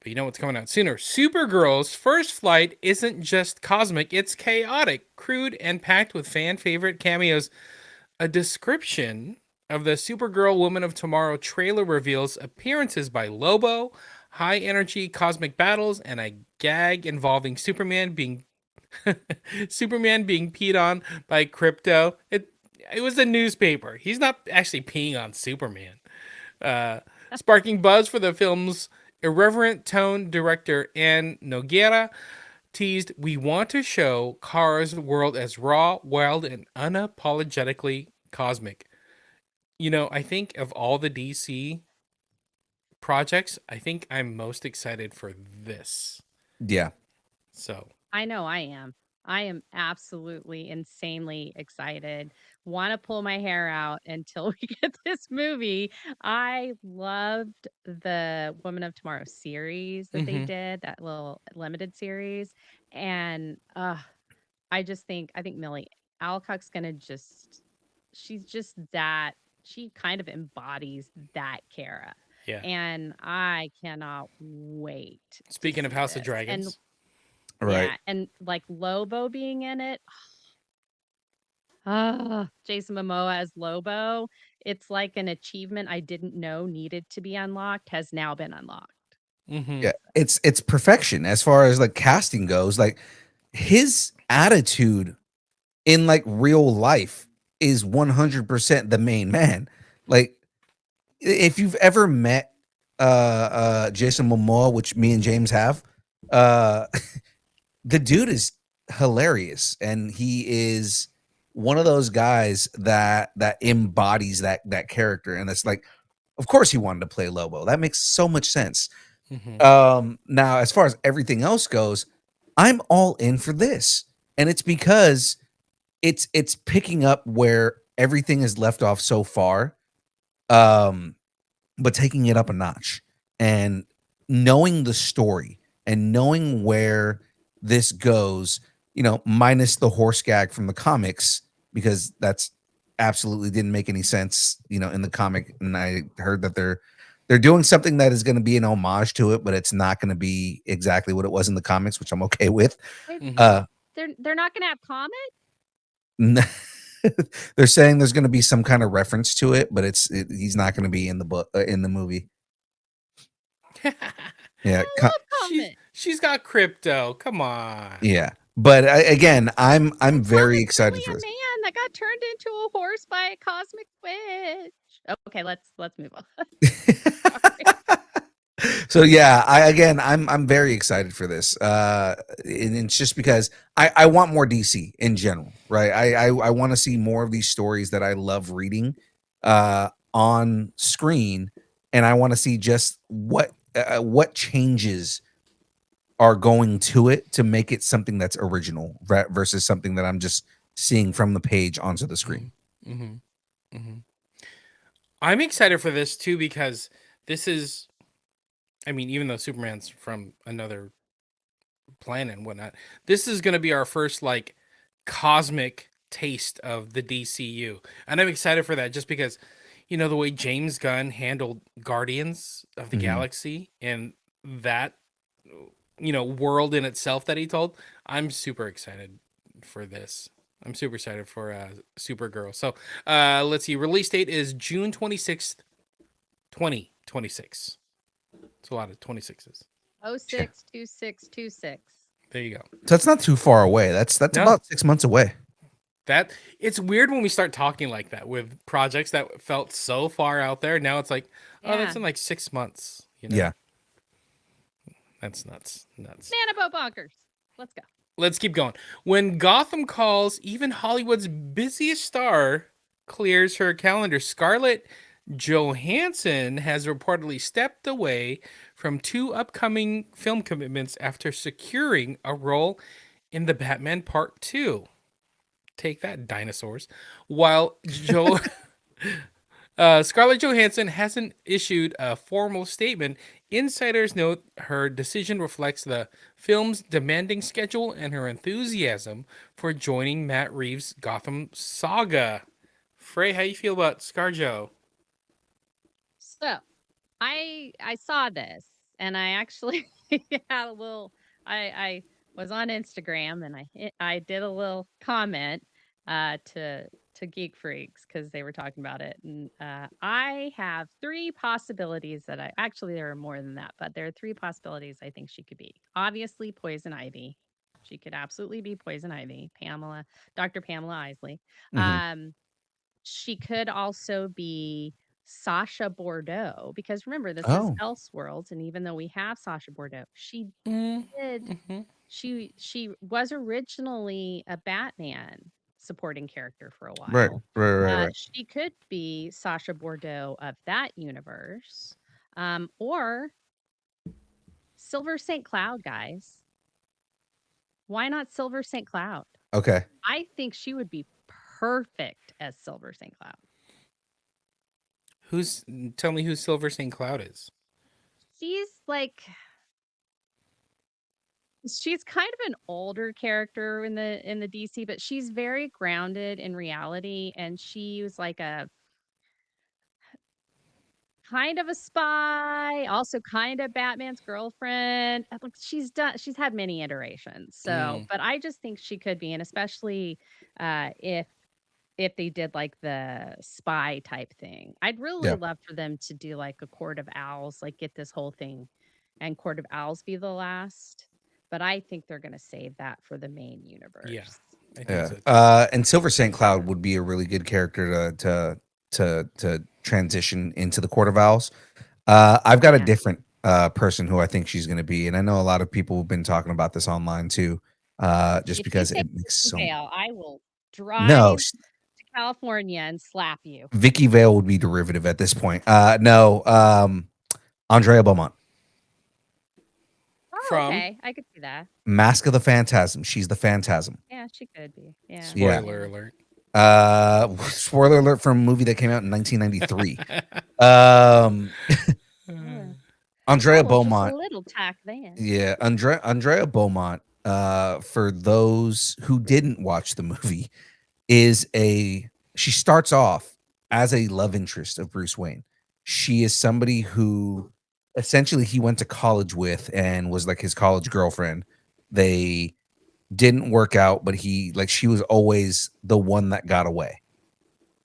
But you know what's coming out sooner. Supergirl's first flight isn't just cosmic, it's chaotic, crude, and packed with fan favorite cameos. A description of the Supergirl Woman of Tomorrow trailer reveals appearances by Lobo, high energy cosmic battles, and a gag involving Superman being peed on by Crypto. It was a newspaper. He's not actually peeing on Superman. Sparking buzz for the film's irreverent tone, director Ann Noguera teased, "We want to show Kara's world as raw, wild, and unapologetically cosmic." You know, I think of all the DC projects, I think I'm most excited for this. Yeah. So I know I am. I am absolutely insanely excited. Want to pull my hair out until we get this movie. I loved the Woman of Tomorrow series that they did, that little limited series. And I think Millie Alcock's gonna she's just that, she kind of embodies that Kara. yeah. And I cannot wait. to Speaking of see House of this. And Dragons, Right. yeah, and like Lobo being in it. Jason Momoa as Lobo. It's like an achievement I didn't know needed to be unlocked has now been unlocked. Yeah. It's perfection as far as like casting goes. Like his attitude in like real life is 100% the main man. Like if you've ever met Jason Momoa, which me and James have, the dude is hilarious, and he is one of those guys that embodies that character, and it's like, of course he wanted to play Lobo. That makes so much sense. Now as far as everything else goes, I'm all in for this, and it's because it's picking up where everything is left off so far, but taking it up a notch and knowing the story and knowing where this goes, you know, minus the horse gag from the comics, because that's absolutely didn't make any sense, you know, in the comic. And I heard that they're doing something that is going to be an homage to it, but it's not going to be exactly what it was in the comics, which I'm okay with. They're not gonna have Comet? They're saying there's going to be some kind of reference to it, but he's not going to be in the book, in the movie. Yeah, I love Comet. she's got Crypto. Come on. yeah. But again, I'm very Comet's excited really for a this. man that got turned into a horse by a cosmic witch. Okay, let's move on. So yeah, I'm very excited for this. And it's just because I want more DC in general, right? I want to see more of these stories that I love reading on screen, and I want to see just what changes are going to it to make it something that's original versus something that I'm just seeing from the page onto the screen. I'm excited for this too, because this is, I mean, even though Superman's from another planet and whatnot, this is going to be our first like cosmic taste of the DCU. And I'm excited for that just because, you know, the way James Gunn handled Guardians of the Galaxy and that, you know, world in itself that he told, I'm super excited for this. I'm super excited for Supergirl. So let's see. Release date is June 26th, 2026. It's a lot of 26s. 062626. There you go. So that's not too far away. That's No. about 6 months away. That it's weird when we start talking like that with projects that felt so far out there. Now it's like, oh, that's in like 6 months. You know? Yeah. That's nuts. Nanobo bonkers. Let's go. Let's keep going. When Gotham calls, even Hollywood's busiest star clears her calendar. Scarlett Johansson has reportedly stepped away from 2 upcoming film commitments after securing a role in the Batman Part 2. Take that, dinosaurs. While Scarlett Johansson hasn't issued a formal statement, insiders note her decision reflects the film's demanding schedule and her enthusiasm for joining Matt Reeves' Gotham saga. Fray, how you feel about ScarJo? So, I saw this, and I actually had a little. I was on Instagram, and I did a little comment to Geek Freaks because they were talking about it, and I have 3 possibilities that there are more than that, but there are 3 possibilities I think she could be. Obviously, Poison Ivy. She could absolutely be Poison Ivy. Dr. Pamela Isley. Mhm. She could also be Sasha Bordeaux, because remember, this is Oh, Elseworlds, and even though we have Sasha Bordeaux, she did Mm-hmm. she was originally a Batman supporting character for a right, while. right. She could be Sasha Bordeaux of that universe, or Silver St. Cloud, guys. Why not Silver St. Cloud? Okay. I think she would be perfect as Silver St. Cloud. Tell me who Silver St. Cloud is. She's like she's kind of an older character in the DC, but she's very grounded in reality, and she was like a kind of a spy, also kind of Batman's girlfriend. Like she's had many iterations. So, Mm. but I just think she could be, and especially if they did like the spy type thing. I'd really Yeah. love for them to do like a Court of Owls, like get this whole thing and Court of Owls be the last. But I think they're going to save that for the main universe. Yeah, I think Yeah. so too. And Silver St. Cloud would be a really good character to transition into the Court of Owls. I've got a Yeah. different person who I think she's going to be, and I know a lot of people have been talking about this online too. Just If because you say it makes Vicky so Vale, I will drive no. to California and slap you. Vicky Vale would be derivative at this point. No, Andrea Beaumont, Oh, From okay. I could see that. Mask of the Phantasm. She's the Phantasm. Yeah, she could be. Yeah. spoiler Yeah. alert. Spoiler alert from a movie that came out in 1993. Um, Yeah. Andrea Oh, just a Beaumont. little tack then. Yeah, Andrea Beaumont, for those who didn't watch the movie, she starts off as a love interest of Bruce Wayne. She is somebody who essentially he went to college with and was like his college girlfriend. They didn't work out, but she was always the one that got away.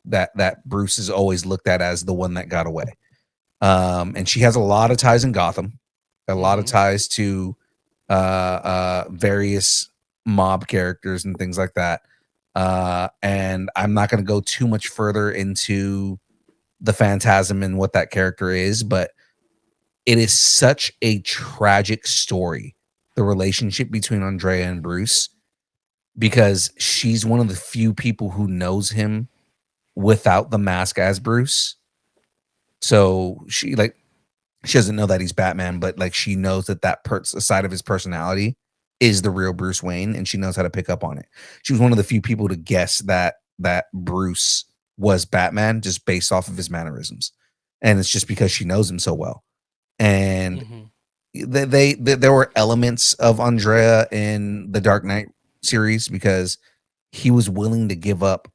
That Bruce is always looked at as the one that got away. And she has a lot of ties in Gotham, a lot of ties to various mob characters and things like that. And I'm not going to go too much further into the Phantasm and what that character is, but it is such a tragic story, the relationship between Andrea and Bruce, because she's one of the few people who knows him without the mask as Bruce. So she doesn't know that he's Batman, but like she knows that side of his personality is the real Bruce Wayne, and she knows how to pick up on it. She was one of the few people to guess that Bruce was Batman just based off of his mannerisms, and it's just because she knows him so well. And there were elements of Andrea in the Dark Knight series because he was willing to give up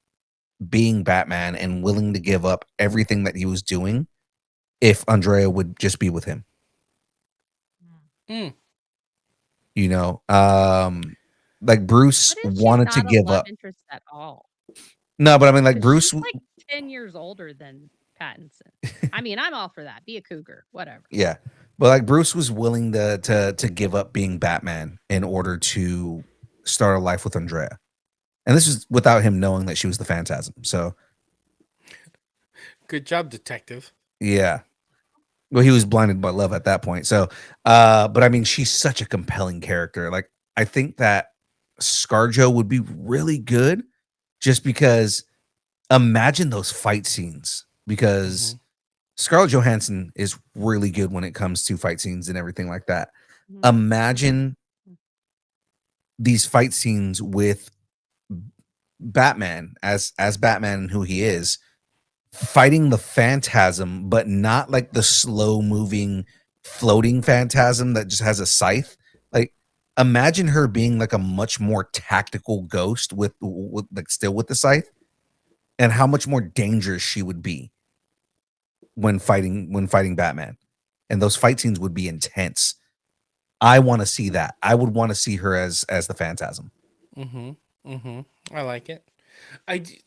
being Batman and willing to give up everything that he was doing if Andrea would just be with him. You know, like Bruce wanted to give up interest at all. No, but I mean, like Bruce, she's like 10 years older than Pattinson. I mean, I'm all for that. Be a cougar, whatever. Yeah, but like Bruce was willing to give up being Batman in order to start a life with Andrea, and this was without him knowing that she was the Phantasm. So, good job, detective. Yeah. Well, he was blinded by love at that point. So, but I mean, she's such a compelling character. Like, I think that ScarJo would be really good, just because imagine those fight scenes, because Scarlett Johansson is really good when it comes to fight scenes and everything like that. Imagine these fight scenes with Batman as Batman and who he is, fighting the Phantasm, but not like the slow moving floating Phantasm that just has a scythe. Like, imagine her being like a much more tactical ghost with like still with the scythe, and how much more dangerous she would be when fighting Batman. And those fight scenes would be intense. I want to see that. I would want to see her as the Phantasm. I like it.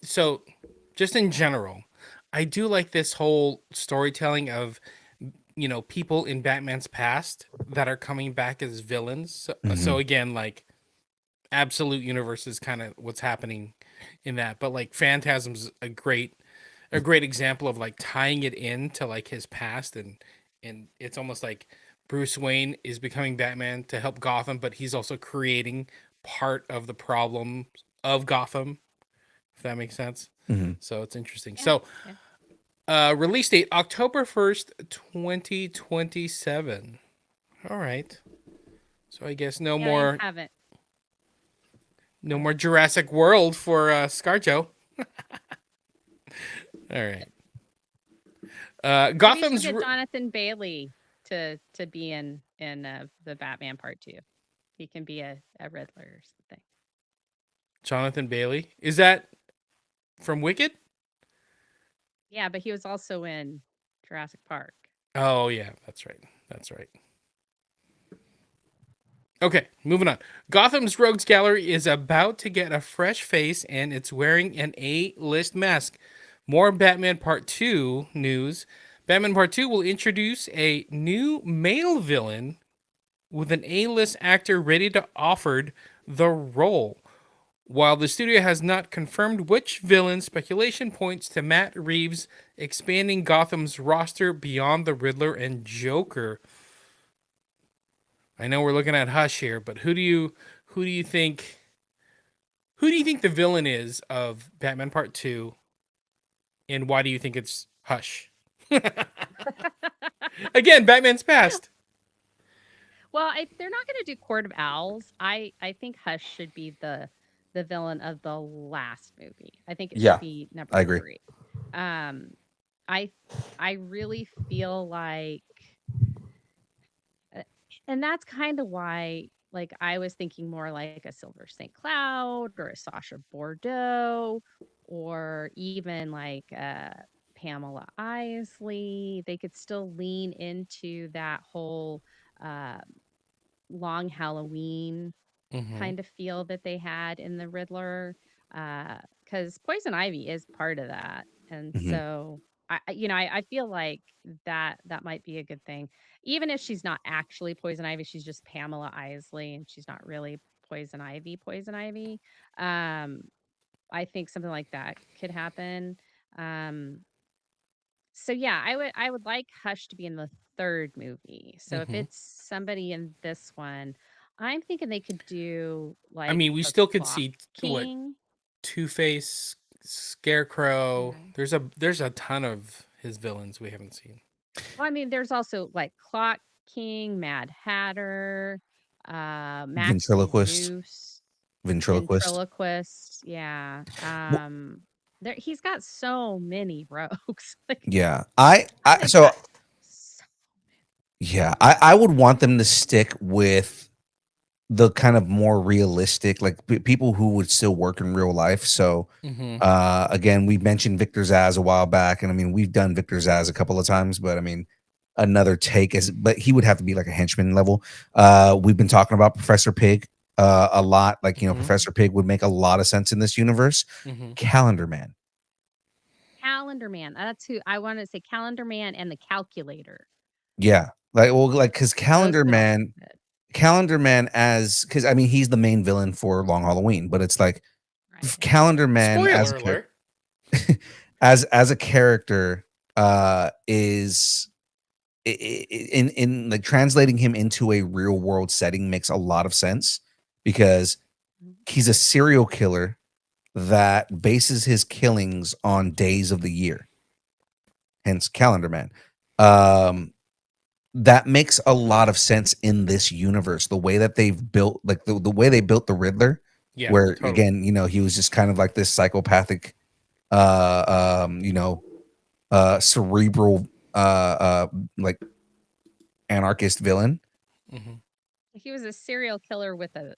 So just in general, I do like this whole storytelling of, people in Batman's past that are coming back as villains. So again, like absolute universe is kind of what's happening in that, but like Phantasm's a great example of like tying it into like his past, and it's almost like Bruce Wayne is becoming Batman to help Gotham, but he's also creating part of the problem of Gotham, if that makes sense. So it's interesting. Release date October 1st, 2027. All right. So I guess no more Jurassic World for ScarJo. All right. Gotham's get Jonathan Bailey to be in the Batman Part 2. He can be a Riddler or something. Jonathan Bailey, is that from Wicked? Yeah, but he was also in Jurassic Park. Oh yeah, that's right. Okay, moving on. Gotham's Rogues Gallery is about to get a fresh face, and it's wearing an A-list mask. More Batman Part 2 news. Batman Part 2 will introduce a new male villain with an A-list actor ready to offer the role. While the studio has not confirmed which villain, speculation points to Matt Reeves expanding Gotham's roster beyond the Riddler and Joker. I know we're looking at Hush here, but who do you think the villain is of Batman Part 2, and why do you think it's Hush? Again, Batman's past. Well, they're not going to do Court of Owls. I think Hush should be the villain of the last movie. I think it should be number 3. I agree. I really feel like, and that's kind of why, like, I was thinking more like a Silver St. Cloud or a Sasha Bordeaux, or even like Pamela Isley. They could still lean into that whole Long Halloween kind of feel that they had in the Riddler, because Poison Ivy is part of that, and so I feel like that might be a good thing, even if she's not actually Poison Ivy. She's just Pamela Isley, and she's not really Poison Ivy. I think something like that could happen. So yeah, I would like Hush to be in the 3rd movie. So if it's somebody in this one, I'm thinking they could do like. I mean, we still could see King. Two-Face, Scarecrow. There's a ton of his villains we haven't seen. Well, I mean, there's also like Clock King, Mad Hatter, Max Ventriloquist. Yeah. He's got so many rogues. I would want them to stick with the kind of more realistic, like people who would still work in real life. So again, we mentioned Victor Zsasz a while back, and I mean, we've done Victor Zsasz a couple of times, but I mean, another take but he would have to be like a henchman level. We've been talking about Professor Pig a lot. Like, Professor Pig would make a lot of sense in this universe. Calendar Man. That's who I want to say. Calendar Man and the Calculator. Yeah. Because Calendar Man, because I mean, he's the main villain for Long Halloween, but it's like Calendar Man as a character is in like translating him into a real world setting makes a lot of sense, because He's a serial killer that bases his killings on days of the year, hence Calendar Man. That makes a lot of sense in this universe. The way that they've built, like the way they built the Riddler, where totally. again, he was just kind of like this psychopathic, cerebral, like anarchist villain. Mm-hmm. He was a serial killer with a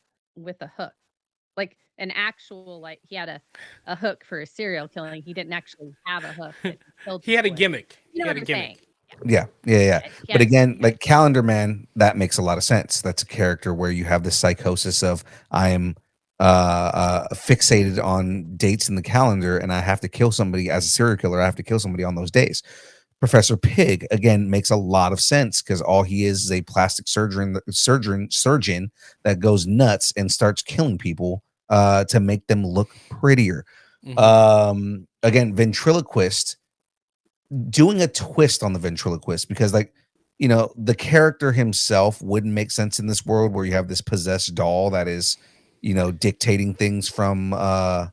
hook, like an actual, like he had a hook for a serial killing. He didn't actually have a hook. That he killed He had a people with. gimmick. You know He had what a I'm gimmick. saying? Yeah. He But had- again, yeah. like Calendar Man, that makes a lot of sense. That's a character where you have the psychosis of I am fixated on dates in the calendar, and I have to kill somebody as a serial killer. I have to kill somebody on those days. Professor Pig again makes a lot of sense because all he is a plastic surgeon that goes nuts and starts killing people to make them look prettier. Mm-hmm. Again, ventriloquist, doing a twist on the ventriloquist, because like the character himself wouldn't make sense in this world where you have this possessed doll that is dictating things from but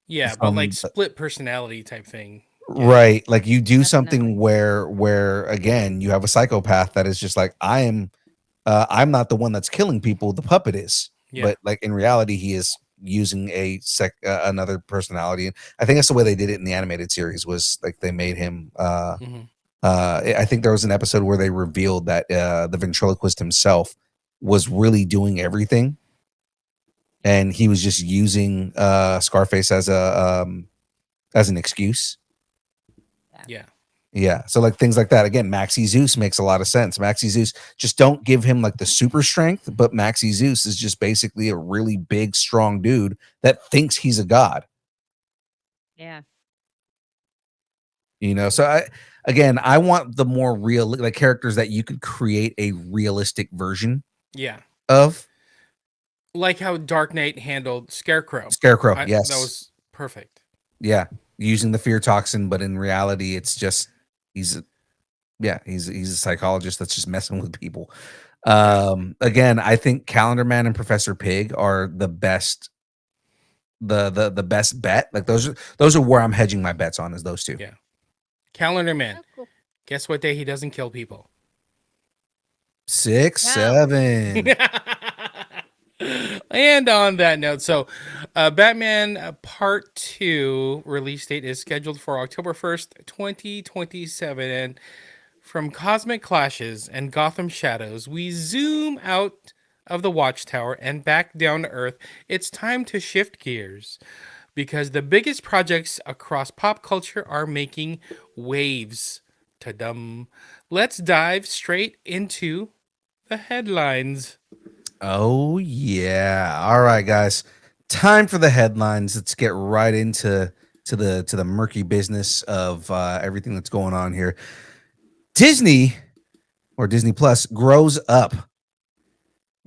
like from split personality type thing. right, like you do Definitely. something where again you have a psychopath that is just like I'm not the one that's killing people, the puppet is. But like in reality he is using another personality, and I think that's the way they did it in the animated series, was like they made him I think there was an episode where they revealed that the ventriloquist himself was really doing everything, and he was just using Scarface as an excuse. Yeah, so like things like that. Again, Maxi Zeus makes a lot of sense. Maxi Zeus, just don't give him like the super strength, but Maxi Zeus is just basically a really big, strong dude that thinks he's a god. Yeah. So I want the more real, like, characters that you could create a realistic version of. Like how Dark Knight handled Scarecrow. Yes. That was perfect. Yeah, using the fear toxin, but in reality it's just he's a psychologist that's just messing with people. Again, I think Calendar Man and Professor Pig are the best the best bet. Like those are where I'm hedging my bets on, is those two. Yeah. Calendar Man. Oh, cool. Guess what day he doesn't kill people? 6/7. And on that note, so Batman Part 2 release date is scheduled for October 1st, 2027. And from cosmic clashes and Gotham shadows, we zoom out of the Watchtower and back down to Earth. It's time to shift gears, because the biggest projects across pop culture are making waves. Ta-dum. Let's dive straight into the headlines. Oh yeah. All right, guys. Time for the headlines. Let's get right into the murky business of everything that's going on here. Disney, or Disney Plus, grows up.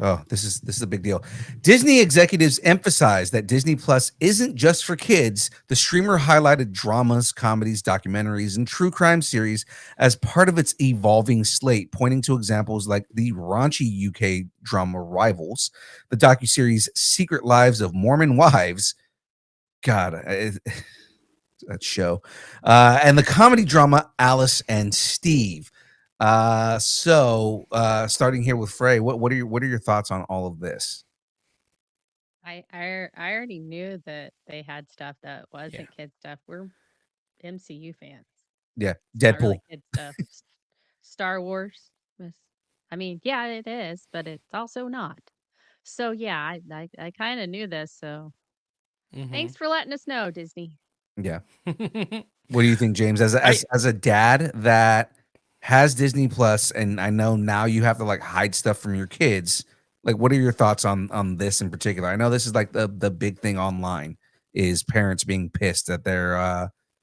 Oh, this is a big deal. Disney executives emphasize that Disney Plus isn't just for kids. The streamer highlighted dramas, comedies, documentaries, and true crime series as part of its evolving slate, pointing to examples like the raunchy UK drama Rivals, the docuseries Secret Lives of Mormon Wives. God, that show, and the comedy drama Alice and Steve. Starting here with Fray, what are your thoughts on all of this? I already knew that they had stuff that wasn't kid stuff. We're MCU fans. Yeah, Not Deadpool. really kid stuff. Star Wars. I mean, yeah, it is, but it's also not. So yeah, I kind of knew this. So thanks for letting us know, Disney. Yeah. What do you think, James? As a dad that has Disney Plus, and I know now you have to like hide stuff from your kids, like what are your thoughts on this in particular? I know this is like the big thing online, is parents being pissed that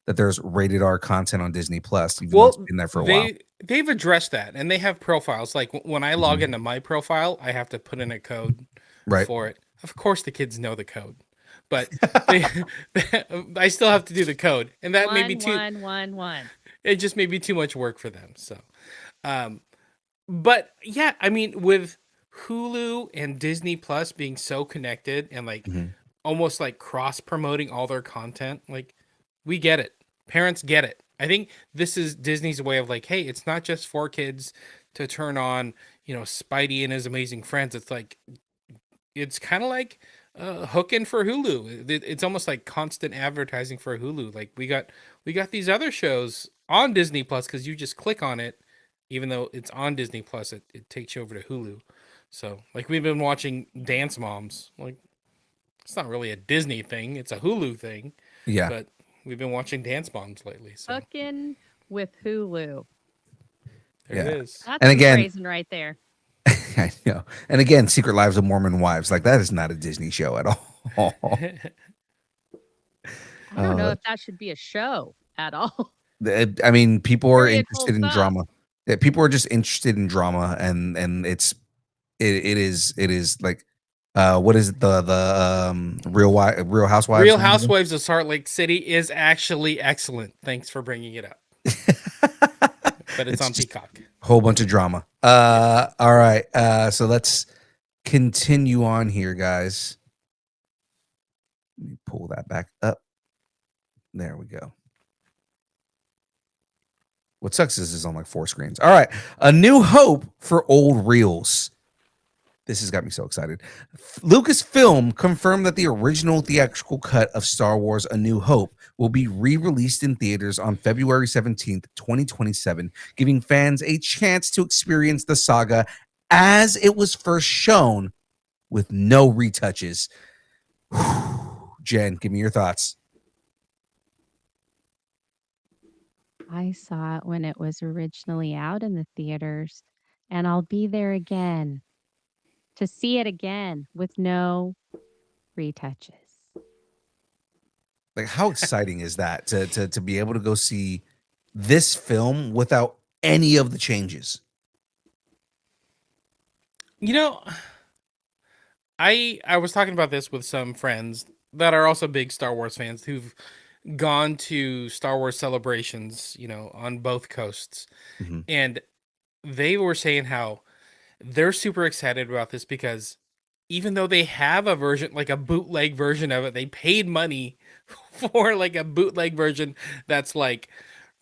there's rated R content on Disney Plus, even though it's been there for a while. They've addressed that, and they have profiles. Like when I log into my profile, I have to put in a code for it. Of course, the kids know the code, but I still have to do the code, and that may be too. 111. It just may be too much work for them. So, but yeah, I mean, with Hulu and Disney Plus being so connected and like Mhm. almost like cross promoting all their content, like we get it. Parents get it. I think this is Disney's way of like, hey, it's not just for kids to turn on, Spidey and his amazing friends. It's like it's kind of like hooking for Hulu. It's almost like constant advertising for Hulu. Like we got these other shows on Disney Plus because you just click on it, even though it's on Disney Plus, it takes you over to Hulu. So like we've been watching Dance Moms. Like it's not really a Disney thing; it's a Hulu thing. Yeah. But we've been watching Dance Moms lately. So Hooking with Hulu. there it is. That's And some again- phrasing right there. I know. And again, Secret Lives of Mormon Wives. Like that is not a Disney show at all. I don't know if that should be a show at all. I mean, people are Very interested in full drama. Yeah, people are just interested in drama, and it is like, what is it, the Real Housewives? Real Housewives of Salt Lake City is actually excellent. Thanks for bringing it up. But it's on just Peacock. Whole bunch of drama. All right. So let's continue on here, guys. Let me pull that back up. There we go. What sucks is it's on like 4 screens. All right. A New Hope for old reels. This has got me so excited. Lucasfilm confirmed that the original theatrical cut of Star Wars A New Hope will be re-released in theaters on February 17th, 2027, giving fans a chance to experience the saga as it was first shown with no retouches. Jen, give me your thoughts. I saw it when it was originally out in the theaters, and I'll be there again to see it again with no retouches. Like, how exciting is that to be able to go see this film without any of the changes? I was talking about this with some friends that are also big Star Wars fans who've gone to Star Wars celebrations, on both coasts. Mhm. And they were saying how they're super excited about this because even though they have a version, like a bootleg version of it, they paid money for like a bootleg version that's like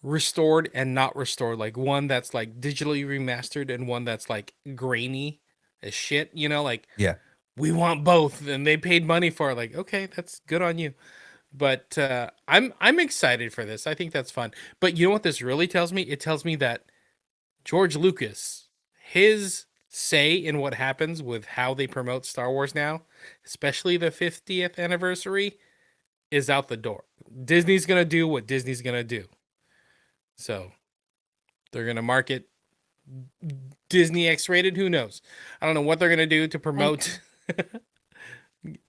restored and not restored, like one that's like digitally remastered and one that's like grainy as shit, like Yeah. we want both, and they paid money for it. Like, okay, that's good on you. But I'm excited for this. I think that's fun. But you know what this really tells me? It tells me that George Lucas, his say in what happens with how they promote Star Wars now, especially the 50th anniversary, is out the door. Disney's going to do what Disney's going to do. So they're going to market Disney X-rated. Who knows? I don't know what they're going to do to promote.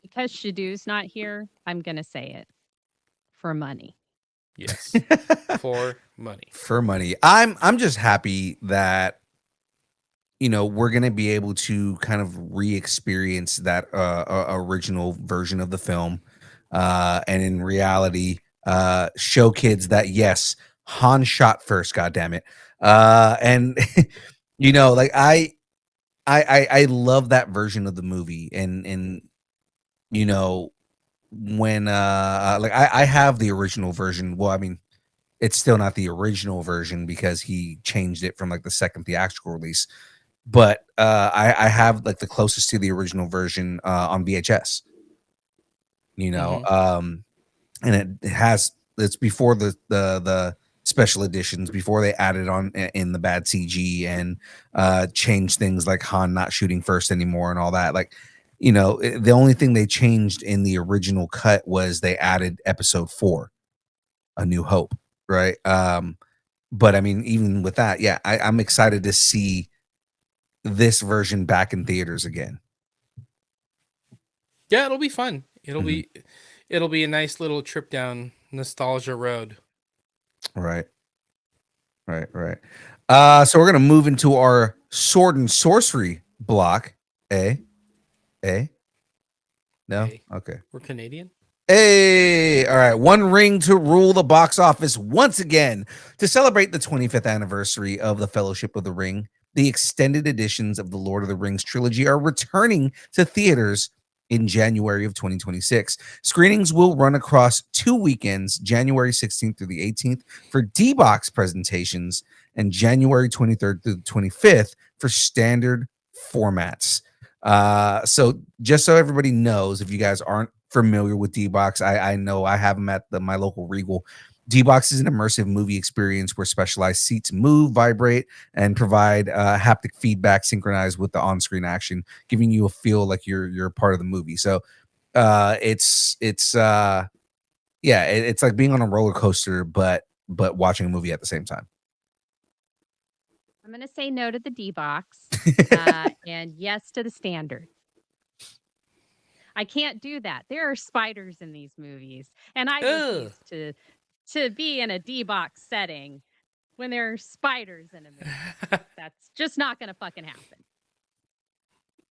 Because Shadoo's not here, I'm going to say it. For money. Yes. For money. For money. I'm just happy that we're going to be able to kind of re-experience that original version of the film, and in reality show kids that yes, Han shot first, god damn it. And like I love that version of the movie, and when like I have the original version. Well, I mean, it's still not the original version because he changed it from like the second theatrical release, but I have like the closest to the original version on VHS, and it's before the special editions, before they added on in the bad CG and changed things like Han not shooting first anymore and all that. Like, the only thing they changed in the original cut was they added episode 4, A New Hope, right? But I mean, even with that, yeah, I'm excited to see this version back in theaters again. Yeah, it'll be fun. It'll be a nice little trip down nostalgia road. Right. So we're gonna move into our sword and sorcery block. No? A. Okay. We're Canadian. Hey, all right. One Ring to rule the box office once again. To celebrate the 25th anniversary of the Fellowship of the Ring, the extended editions of the Lord of the Rings trilogy are returning to theaters in January of 2026. Screenings will run across 2 weekends, January 16th through the 18th for D-Box presentations and January 23rd through the 25th for standard formats. So just so everybody knows, if you guys aren't familiar with D-Box, I know I have them at my local Regal. D-Box is an immersive movie experience where specialized seats move, vibrate, and provide haptic feedback synchronized with the on-screen action, giving you a feel like you're a part of the movie. So it's like being on a roller coaster, but watching a movie at the same time. I'm going to say no to the D-Box and yes to the standard. I can't do that. There are spiders in these movies, and I refuse to be in a D-Box setting when there are spiders in a movie. That's just not going to fucking happen.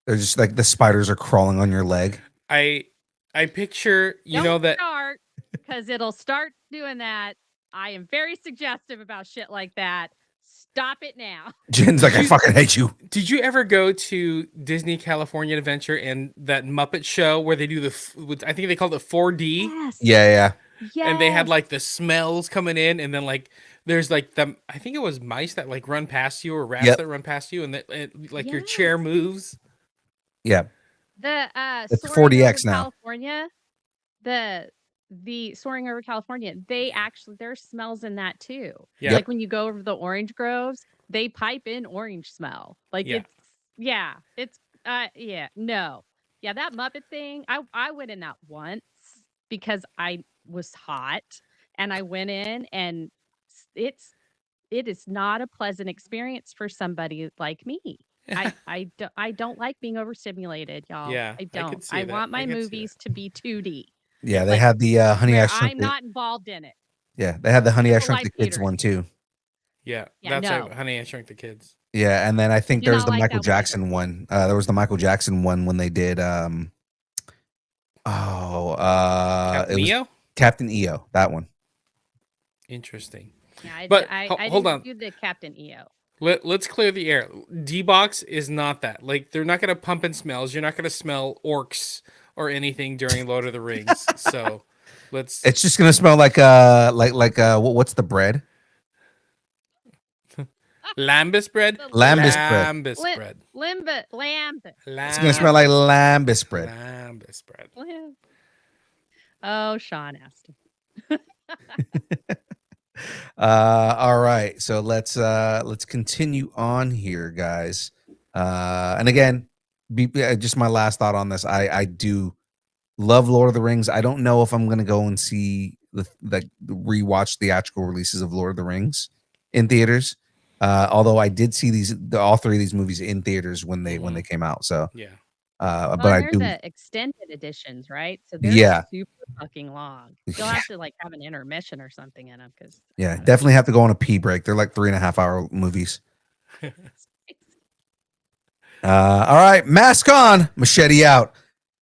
They're just like the spiders are crawling on your leg. I picture, start, because it'll start doing that. I am very suggestive about shit like that. Stop it now. Jen's like, I fucking hate you. Did you ever go to Disney California Adventure and that Muppet show where they do I think they called it 4D? Yes. Yeah. Yes. And they had like the smells coming in, and then like there's like I think it was mice that like run past you or rats that run past you, and your chair moves. Yeah. The it's 4DX now. California, the Soaring Over California, there's smells in that too. Yeah. Like when you go over the orange groves, they pipe in orange smell. Like no. Yeah, that Muppet thing, I went in that once because I was hot and I went in, and it is not a pleasant experience for somebody like me. I don't like being overstimulated, y'all. Yeah, I don't. I want my movies to be 2D. Yeah, they had the Honey I Shrunk. I'm not involved in it. Yeah, they had the Honey I Shrunk the Kids theaters. one too. Yeah, that's like Honey I Shrunk the Kids. Yeah, and then I think there's the Michael Jackson one. There was the Michael Jackson one when they did Captain EO? Captain EO, that one. Interesting. Yeah, but I hold didn't on. do the Captain EO. Let's clear the air. D-Box is not that. Like, they're not going to pump in smells. You're not going to smell orcs or anything during Lord of the Rings. So let's. It's just going to smell like what's the bread? Lambus bread. Lambus bread. Lambus. It's going to smell like lambus bread. Lambus bread. Oh, Sean asked him. All right, so let's continue on here, guys. And again, just my last thought on this. I do love Lord of the Rings. I don't know if I'm gonna go and see the rewatch theatrical releases of Lord of the Rings in theaters. Although I did see all three of these movies in theaters when they came out. So yeah. But I do the extended editions, right? So they're super fucking long. You'll have to like have an intermission or something in them because definitely have to go on a pee break. They're like 3.5 hour movies. All right, mask on, machete out.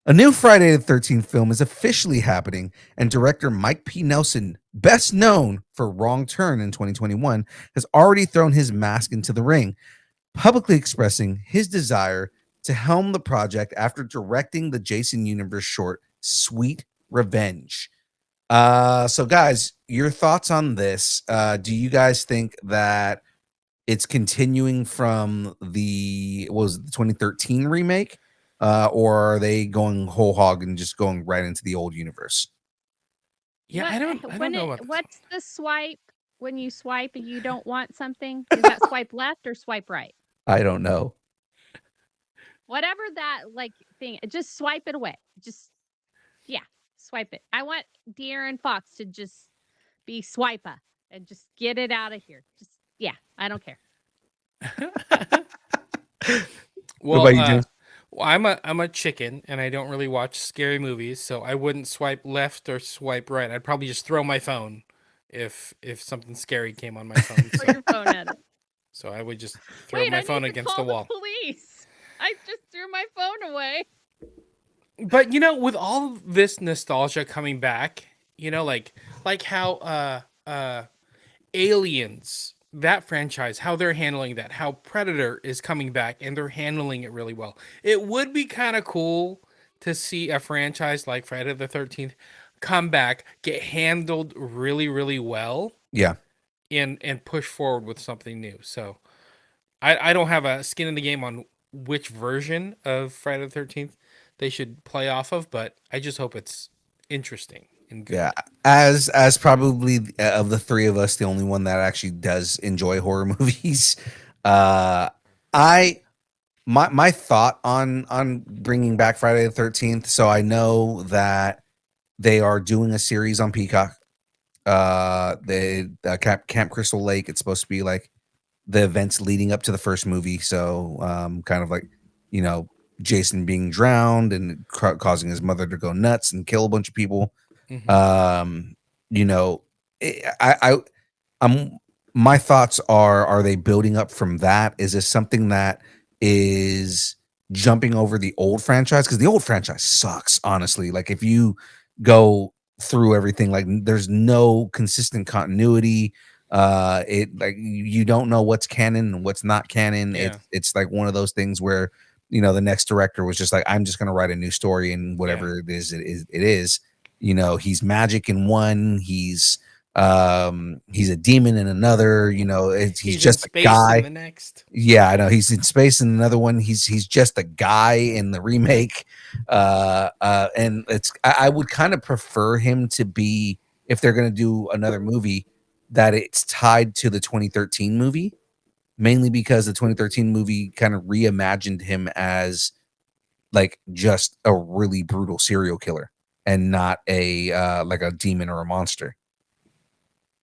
A new Friday the 13th film is officially happening, and director Mike P. Nelson, best known for Wrong Turn in 2021, has already thrown his mask into the ring, publicly expressing his desire to helm the project after directing the Jason Universe short Sweet Revenge. So guys, your thoughts on this? Do you guys think that it's continuing from the 2013 remake, or are they going whole hog and just going right into the old universe? Yeah, I don't know what's the swipe when you swipe and you don't want something? Is that swipe left or swipe right? I don't know. Whatever that like thing, just swipe it away. Just swipe it. I want De'Aaron Fox to just be swiper and just get it out of here. Just I don't care. Well, I'm a chicken and I don't really watch scary movies, so I wouldn't swipe left or swipe right. I'd probably just throw my phone if something scary came on my phone. Throw your phone at it. So I would just throw my phone against the wall. Police. I just threw my phone away. But with all this nostalgia coming back, like how Aliens that franchise, how they're handling that, how Predator is coming back and they're handling it really well. It would be kind of cool to see a franchise like Friday the 13th come back, get handled really, really well, Yeah. and push forward with something new. So I don't have a skin in the game on which version of Friday the 13th they should play off of, but I just hope it's interesting and good. Yeah, as probably of the three of us, the only one that actually does enjoy horror movies. I my thought on bringing back Friday the 13th. So I know that they are doing a series on Peacock. Camp Crystal Lake. It's supposed to be like the events leading up to the first movie. So kind of like, you know, Jason being drowned and causing his mother to go nuts and kill a bunch of people. Mhm. You know, I'm my thoughts are they building up from that? Is this something that is jumping over the old franchise? Because the old franchise sucks, honestly. Like if you go through everything, like there's no consistent continuity. It like you don't know what's canon and what's not canon. Yeah. It's like one of those things where, you know, the next director was just like, I'm just gonna write a new story and whatever it is. You know, he's magic in one, he's a demon in another. You know, he's just a guy in the next. Yeah, I know he's in space in another one. He's just a guy in the remake. And I would kind of prefer him to be, if they're going to do another movie, that it's tied to the 2013 movie, mainly because the 2013 movie kind of reimagined him as like just a really brutal serial killer and not a like a demon or a monster,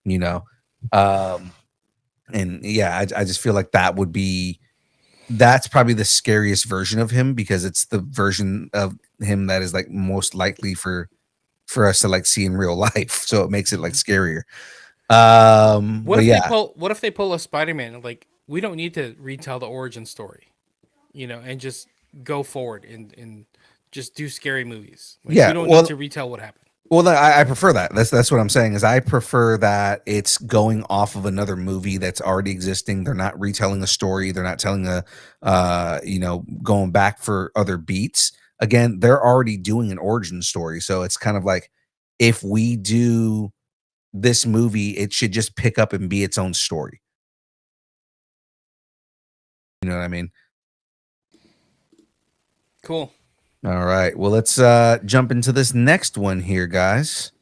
you know. And yeah, I just feel like that's probably the scariest version of him, because it's the version of him that is like most likely for us to like see in real life. So it makes it like scarier. What But if yeah, what if they pull a Spider-Man? Like, we don't need to retell the origin story, you know, and just go forward and just do scary movies. Like, yeah. we don't need to retell what happened. Well, I prefer that. That's what I'm saying, is I prefer that it's going off of another movie that's already existing. They're not retelling a story. They're not telling you know, going back for other beats. Again, they're already doing an origin story. So it's kind of like, if we do this movie, it should just pick up and be its own story. You know what I mean? Cool. All right. Well, let's jump into this next one here, guys.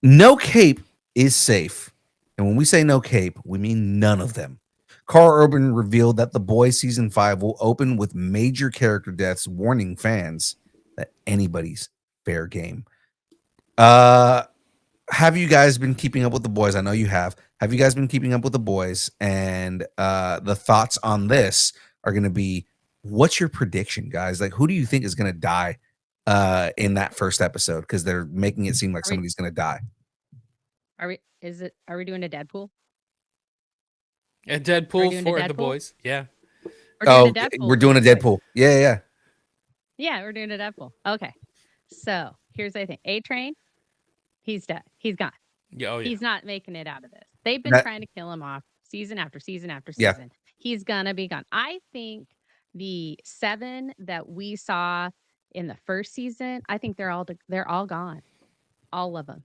No cape is safe. And when we say no cape, we mean none of them. Carl Urban revealed that The Boys season 5 will open with major character deaths, warning fans that anybody's fair game. Have you guys been keeping up with The Boys? I know you have. Have you guys been keeping up with The Boys? And the thoughts on this are going to be, what's your prediction, guys? Like, who do you think is going to die in that first episode? Because they're making it seem like somebody's going to die. Are we doing a Deadpool? A Deadpool for The Boys. Yeah. We're doing a Deadpool. Yeah. Yeah, we're doing a Deadpool. Okay. So here's the thing. A-Train, he's dead. He's gone. Yeah, He's not making it out of this. They've been trying to kill him off season after season after Yeah. season. He's gonna be gone. I think the 7 that we saw in the first season, I think they're all gone. All of them.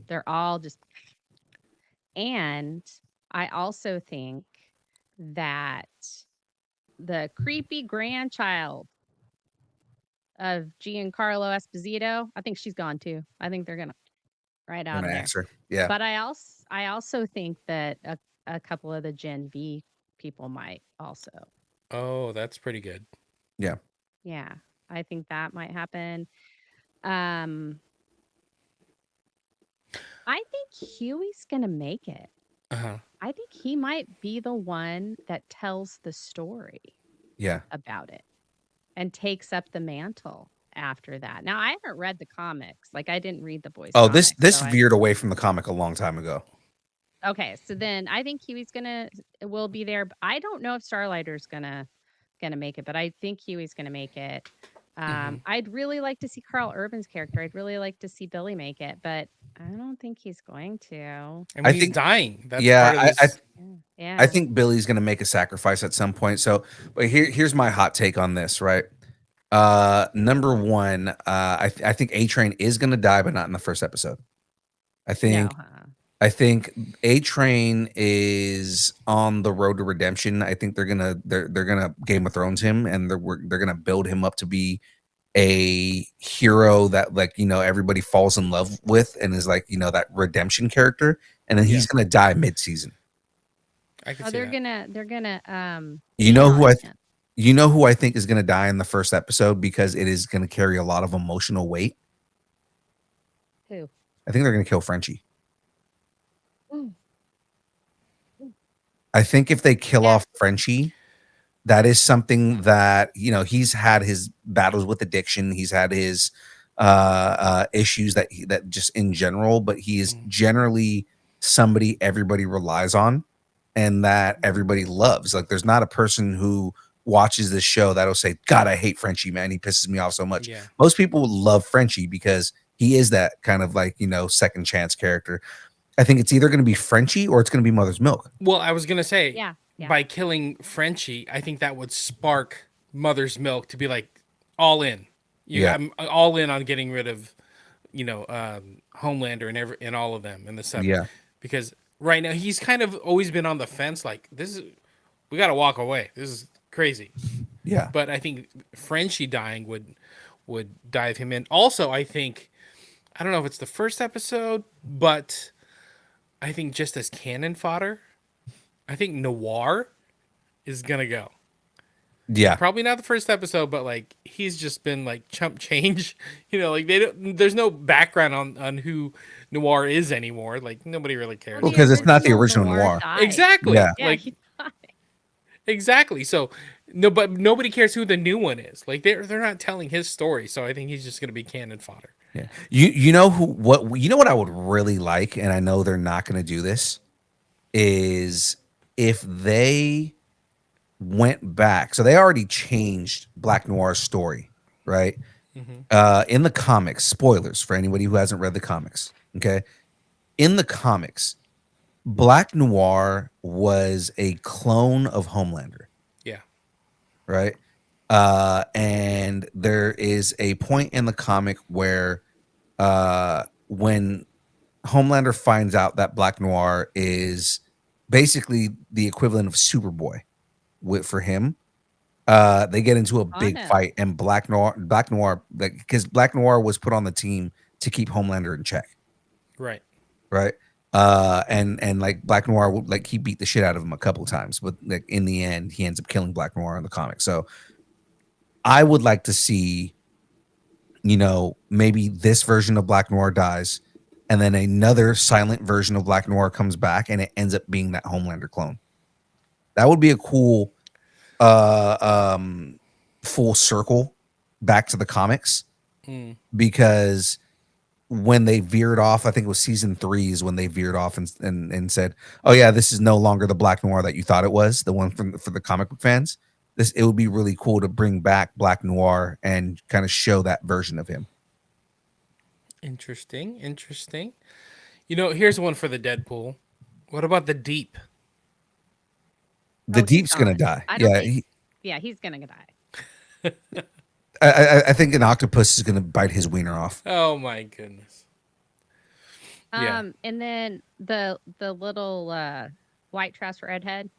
They're all just. And I also think that the creepy grandchild of Giancarlo Esposito, I think she's gone too. I think they're gonna right out of there. Answer. Yeah. But I also think that a couple of the Gen V people might also. Oh, that's pretty good. Yeah. Yeah, I think that might happen. I think Huey's gonna make it. Uh-huh. I think he might be the one that tells the story. Yeah. About it and takes up the mantle after that. Now, I haven't read the comics. Like, I didn't read the Boys. Oh, comics, this so veered away from the comic a long time ago. Okay, so then I think Huey's will be there. But I don't know if Starlighter's gonna make it, but I think Huey's gonna make it. I'd really like to see Carl Urban's character. I'd really like to see Billy make it, but I don't think he's going to. I mean, I he's think- dying. That's yeah, part of this. Yeah. I think Billy's gonna make a sacrifice at some point. So, but here's my hot take on this, right? Number one, I think A Train is gonna die, but not in the first episode. I think No, I think A Train is on the road to redemption. I think they're gonna Game of Thrones him, and they're gonna build him up to be a hero that, like, everybody falls in love with and is like, that redemption character, and then he's gonna die mid-season. I can Oh, see they're that. gonna You know who him. You know who I think is gonna die in the first episode because it is gonna carry a lot of emotional weight? Who? I think they're gonna kill Frenchie. Mm. I think if they kill off Frenchie, that is something that, he's had his battles with addiction. He's had his issues that just in general, but he is generally somebody everybody relies on and that everybody loves. Like, there's not a person who watches this show that'll say, God, I hate Frenchie, man. He pisses me off so much. Yeah. Most people love Frenchie because he is that kind of like, second chance character. I think it's either going to be Frenchie or it's going to be Mother's Milk. Well, I was gonna say, Yeah. by killing Frenchie, I think that would spark Mother's Milk to be like all in. I'm all in on getting rid of, Homelander and all of them and the stuff. Yeah. Because right now he's kind of always been on the fence. Like, we got to walk away. This is crazy. Yeah. But I think Frenchie dying would dive him in. Also, I think, I don't know if it's the first episode, but I think just as cannon fodder, I think Noir is gonna go. Yeah. Probably not the first episode, but like he's just been like chump change. Like there's no background on who Noir is anymore. Like nobody really cares. Well, because it's not the original Noir. died. Exactly. Yeah. Yeah, Like he died. exactly. So but nobody cares who the new one is. Like they're not telling his story. So I think he's just gonna be cannon fodder. Yeah. You know what I would really like, and I know they're not going to do this, is if they went back. So they already changed Black Noir's story, right? In the comics, spoilers for anybody who hasn't read the comics, okay? In the comics, Black Noir was a clone of Homelander. Yeah. Right? And there is a point in the comic where when Homelander finds out that Black Noir is basically the equivalent of Superboy for him, they get into a big fight, and Black Noir, because Black Noir was put on the team to keep Homelander in check. Right. And like Black Noir, like he beat the shit out of him a couple of times, but like in the end, he ends up killing Black Noir in the comic. So I would like to see, maybe this version of Black Noir dies, and then another silent version of Black Noir comes back, and it ends up being that Homelander clone. That would be a cool, full circle back to the comics, because when they veered off, I think it was season 3 is when they veered off and said, "Oh yeah, this is no longer the Black Noir that you thought it was, the one for the comic book fans." It would be really cool to bring back Black Noir and kind of show that version of him. Interesting. Here's one for the Deadpool. What about the Deep? The Deep's gonna die. He's gonna die. I think an octopus is gonna bite his wiener off. Oh my goodness. Yeah. And then the little white trash red head.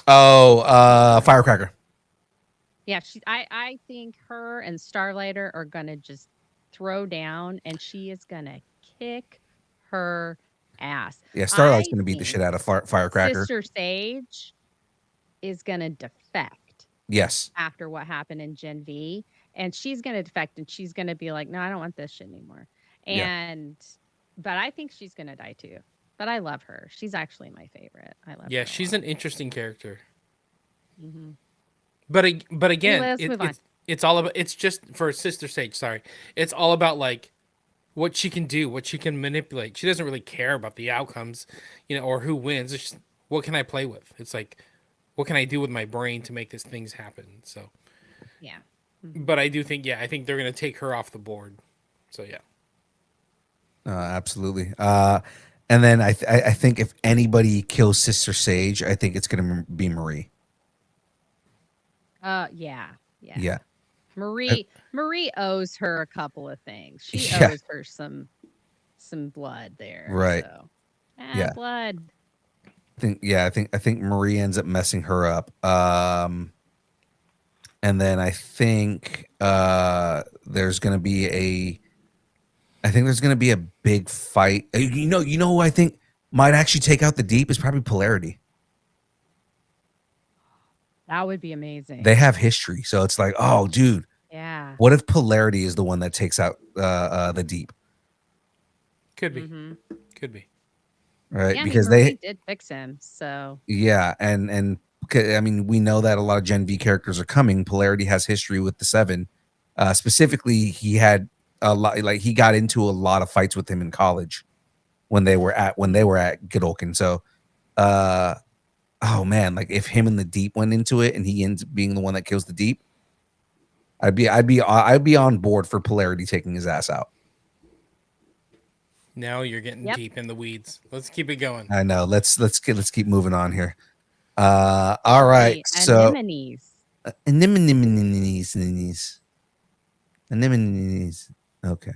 Oh, Firecracker. Yeah, I think her and Starlighter are gonna just throw down, and she is gonna kick her ass. Yeah, Starlight's gonna beat the shit out of Firecracker. Sister Sage is gonna defect. Yes. After what happened in Gen V, and she's gonna defect, and she's gonna be like, "No, I don't want this shit anymore." But I think she's gonna die too. But I love her. She's actually my favorite. I love her. Yeah, she's an interesting character. Mm-hmm. But again, Let's move on. It's all about. It's just for Sister Sage. Sorry, it's all about like what she can do, what she can manipulate. She doesn't really care about the outcomes, or who wins. It's just, what can I play with? It's like, what can I do with my brain to make these things happen? So, yeah. But I do think, I think they're gonna take her off the board. So yeah. Absolutely. And then I think if anybody kills Sister Sage, I think it's going to be Marie. Yeah. Yeah. Marie owes her a couple of things. She Yeah. owes her some blood there. Right. So. Yeah. Blood. I think Marie ends up messing her up. And then I think there's going to be a big fight. You know who I think might actually take out the Deep is probably Polarity. That would be amazing. They have history, so it's like, oh, dude. Yeah. What if Polarity is the one that takes out the Deep? Could be. Could be. Right, yeah, because Marie they did fix him. So yeah, and I mean, we know that a lot of Gen V characters are coming. Polarity has history with the Seven. Specifically, he had a lot. Like he got into a lot of fights with him in college when they were at Godolkin. So, oh man, like if him and the Deep went into it, and he ends up being the one that kills the Deep, I'd be on board for Polarity taking his ass out. Now you're getting deep in the weeds. Let's keep it going. I know. Let's keep moving on here. All right. So anemones. Okay.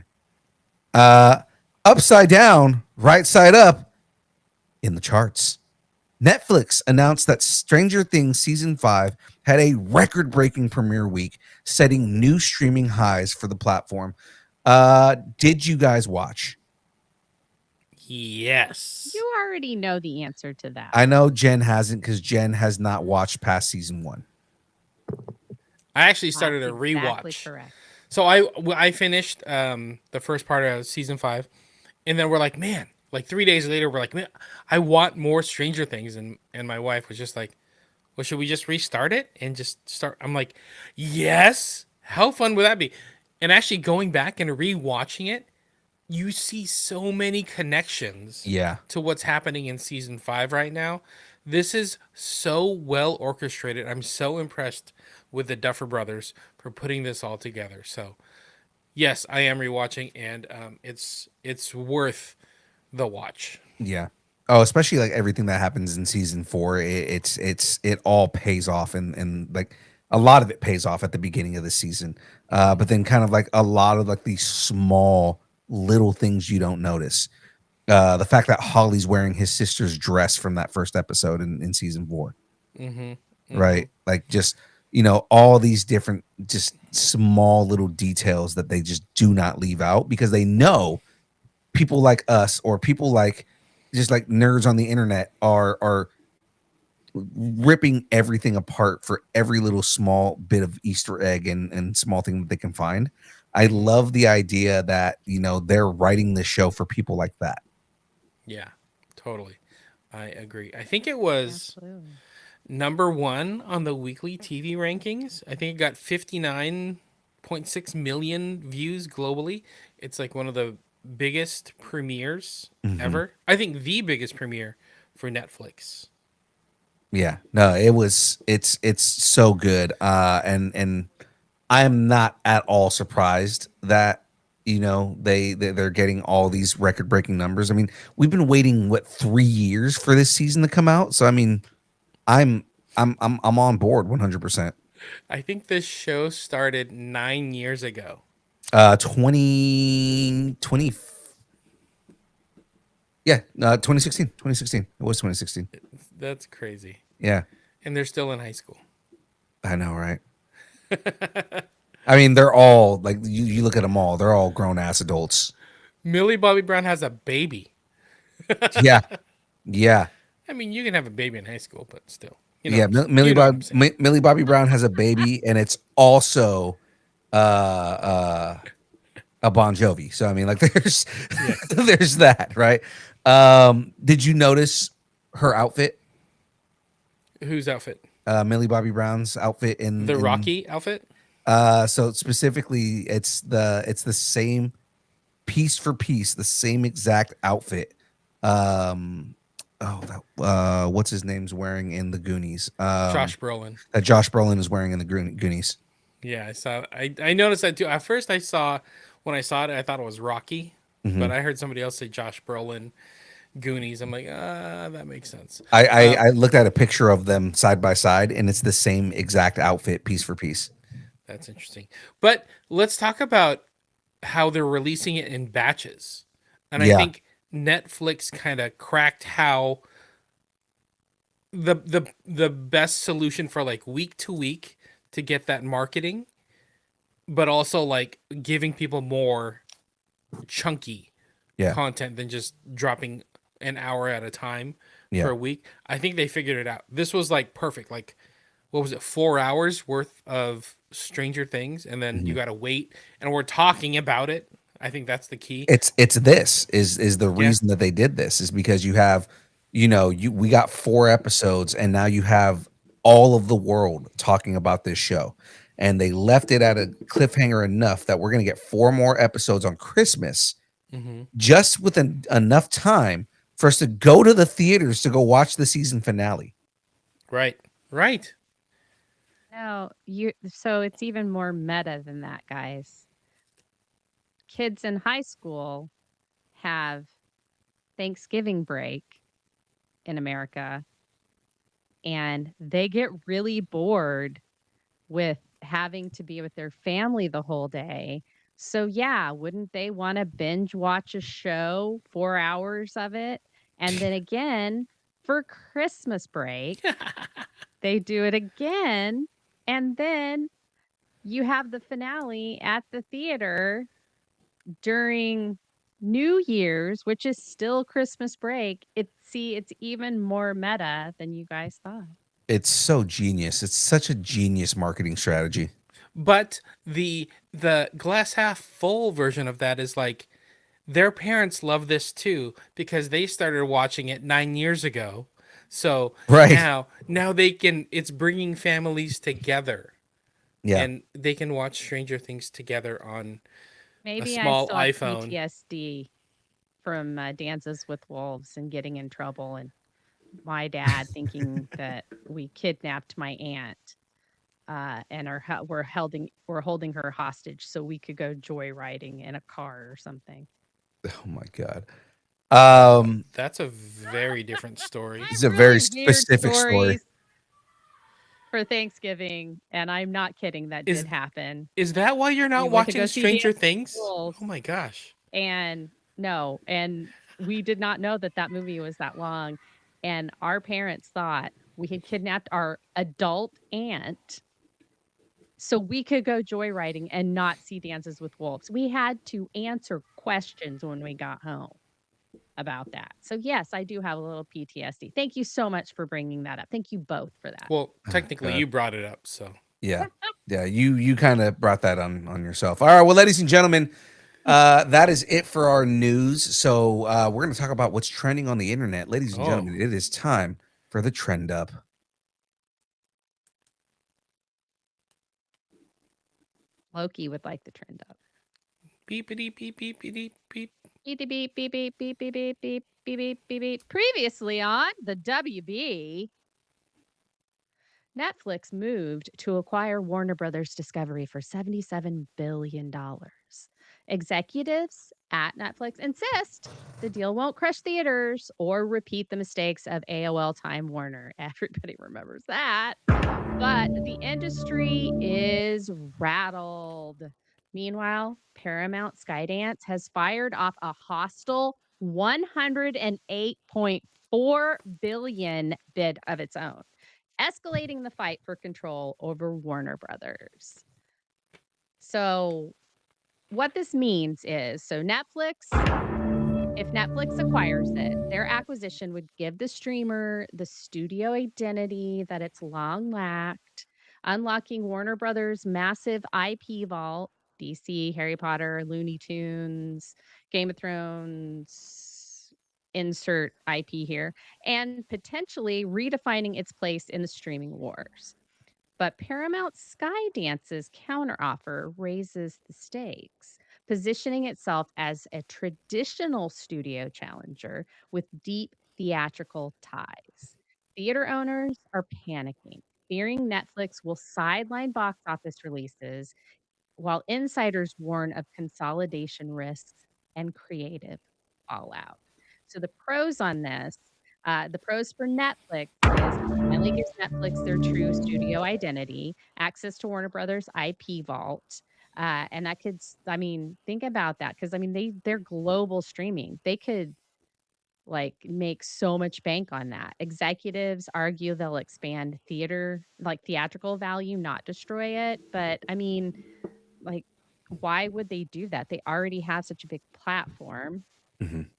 Upside down, right side up in the charts. Netflix announced that Stranger Things season 5 had a record-breaking premiere week, setting new streaming highs for the platform. Did you guys watch? Yes. You already know the answer to that. I know Jen hasn't, because Jen has not watched past season 1. I actually started a rewatch. Exactly correct. So I finished the first part of season 5, and then we're like, man, like 3 days later, we're like, man, I want more Stranger Things, and my wife was just like, well, should we just restart it and just start? I'm like, yes. How fun would that be? And actually going back and rewatching it, you see so many connections to what's happening in season 5 right now. This is so well orchestrated. I'm so impressed with the Duffer Brothers for putting this all together. So, yes, I am rewatching, and it's worth the watch. Yeah. Oh, especially like everything that happens in season 4, it all pays off, and like a lot of it pays off at the beginning of the season. But then kind of like a lot of like these small little things you don't notice. The fact that Holly's wearing his sister's dress from that first episode in season 4. Right? Like just, all these different just small little details that they just do not leave out, because they know people like us, or people like just like nerds on the internet are ripping everything apart for every little small bit of Easter egg and small thing that they can find. I love the idea that, they're writing this show for people like that. Yeah, totally. I agree. I think it was number 1 on the weekly TV rankings. I think it got 59.6 million views globally. It's like one of the biggest premieres ever. I think the biggest premiere for Netflix. Yeah, no, it's so good. And I am not at all surprised that they're getting all these record-breaking numbers. I mean, we've been waiting 3 years for this season to come out. So I mean, I'm on board 100%. I think this show started 9 years ago. 2016. It was 2016. That's crazy. Yeah. And they're still in high school. I know, right? I mean, they're all like, you look at them all, they're all grown ass adults. Millie Bobby Brown has a baby. Yeah. I mean, you can have a baby in high school, but still. Millie Bobby Brown has a baby, and it's also a Bon Jovi. So I mean, like, there's there's that, right? Did you notice her outfit? Whose outfit? Millie Bobby Brown's outfit in the Rocky outfit. So specifically, it's the same piece for piece, the same exact outfit. What's his name's wearing in the Goonies? Josh Brolin. That Josh Brolin is wearing in the Goonies. Yeah, I saw. I noticed that too. At first, when I saw it, I thought it was Rocky, but I heard somebody else say Josh Brolin, Goonies. I'm like, that makes sense. I looked at a picture of them side by side, and it's the same exact outfit, piece for piece. That's interesting. But let's talk about how they're releasing it in batches, and I Yeah. think Netflix kind of cracked how the best solution for like week to week to get that marketing, but also like giving people more chunky Yeah. content than just dropping an hour at a time Yeah. for a week. I think they figured it out. This was like perfect. Like, what was it, 4 hours worth of Stranger Things, and then you got to wait, and we're talking about it. I think that's the key. It's this is the Yeah. reason that they did this is because you have, we got 4 episodes, and now you have all of the world talking about this show, and they left it at a cliffhanger enough that we're going to get 4 more episodes on Christmas, just with enough time for us to go to the theaters to go watch the season finale. Right. No, so it's even more meta than that, guys. Kids in high school have Thanksgiving break in America, and they get really bored with having to be with their family the whole day. So yeah, wouldn't they want to binge watch a show, 4 hours of it? And then again, for Christmas break, they do it again. And then you have the finale at the theater during New Year's, which is still Christmas break. It's even more meta than you guys thought. It's so genius. It's such a genius marketing strategy. But the glass half full version of that is like their parents love this too because they started watching it 9 years ago. So Right. now it's bringing families together. Yeah. And they can watch Stranger Things together on Maybe I small still have iPhone. PTSD from Dances with Wolves and getting in trouble, and my dad thinking that we kidnapped my aunt, and we're holding her hostage so we could go joyriding in a car or something. Oh my God. That's a very different story. It's a Really very weird specific story. stories for Thanksgiving, and I'm not kidding. That Is- did happen. Is that why you're We not went to go watching see Stranger Dances with Things? Wolves, Oh my gosh. and we did not know that movie was that long, and our parents thought we had kidnapped our adult aunt so we could go joyriding and not see Dances with Wolves. We had to answer questions when we got home about that. So yes, I do have a little PTSD. Thank you so much for bringing that up. Thank you both for that. Well, technically God. you brought it up, so. Yeah. Yeah. You kind of brought that on yourself. All right. Well, ladies and gentlemen, that is it for our news. So we're going to talk about what's trending on the internet. Ladies and gentlemen, it is time for the trend up. Loki would like the trend up. Beepity beep beep beep beep beep. Beep beep beep beep beep beep beep beep beep beep beep beep. Previously on the WB, Netflix moved to acquire Warner Brothers Discovery for $77 billion. Executives at Netflix insist the deal won't crush theaters or repeat the mistakes of AOL Time Warner. Everybody remembers that. But the industry is rattled. Meanwhile, Paramount Skydance has fired off a hostile $108.4 billion bid of its own, escalating the fight for control over Warner Brothers. So what this means is, if Netflix acquires it, their acquisition would give the streamer the studio identity that it's long lacked, unlocking Warner Brothers' massive IP vault, DC, Harry Potter, Looney Tunes, Game of Thrones, insert IP here, and potentially redefining its place in the streaming wars. But Paramount Skydance's counteroffer raises the stakes, positioning itself as a traditional studio challenger with deep theatrical ties. Theater owners are panicking fearing Netflix will sideline box office releases, while insiders warn of consolidation risks and creative fallout. So the pros on this, the pros for Netflix is finally gives Netflix their true studio identity, access to Warner Brothers IP vault. And that could, I mean, think about that because I mean they're global streaming. They could like make so much bank on that. Executives argue they'll expand theatrical value, not destroy it. But I mean, like, why would they do that? They already have such a big platform. Mhm.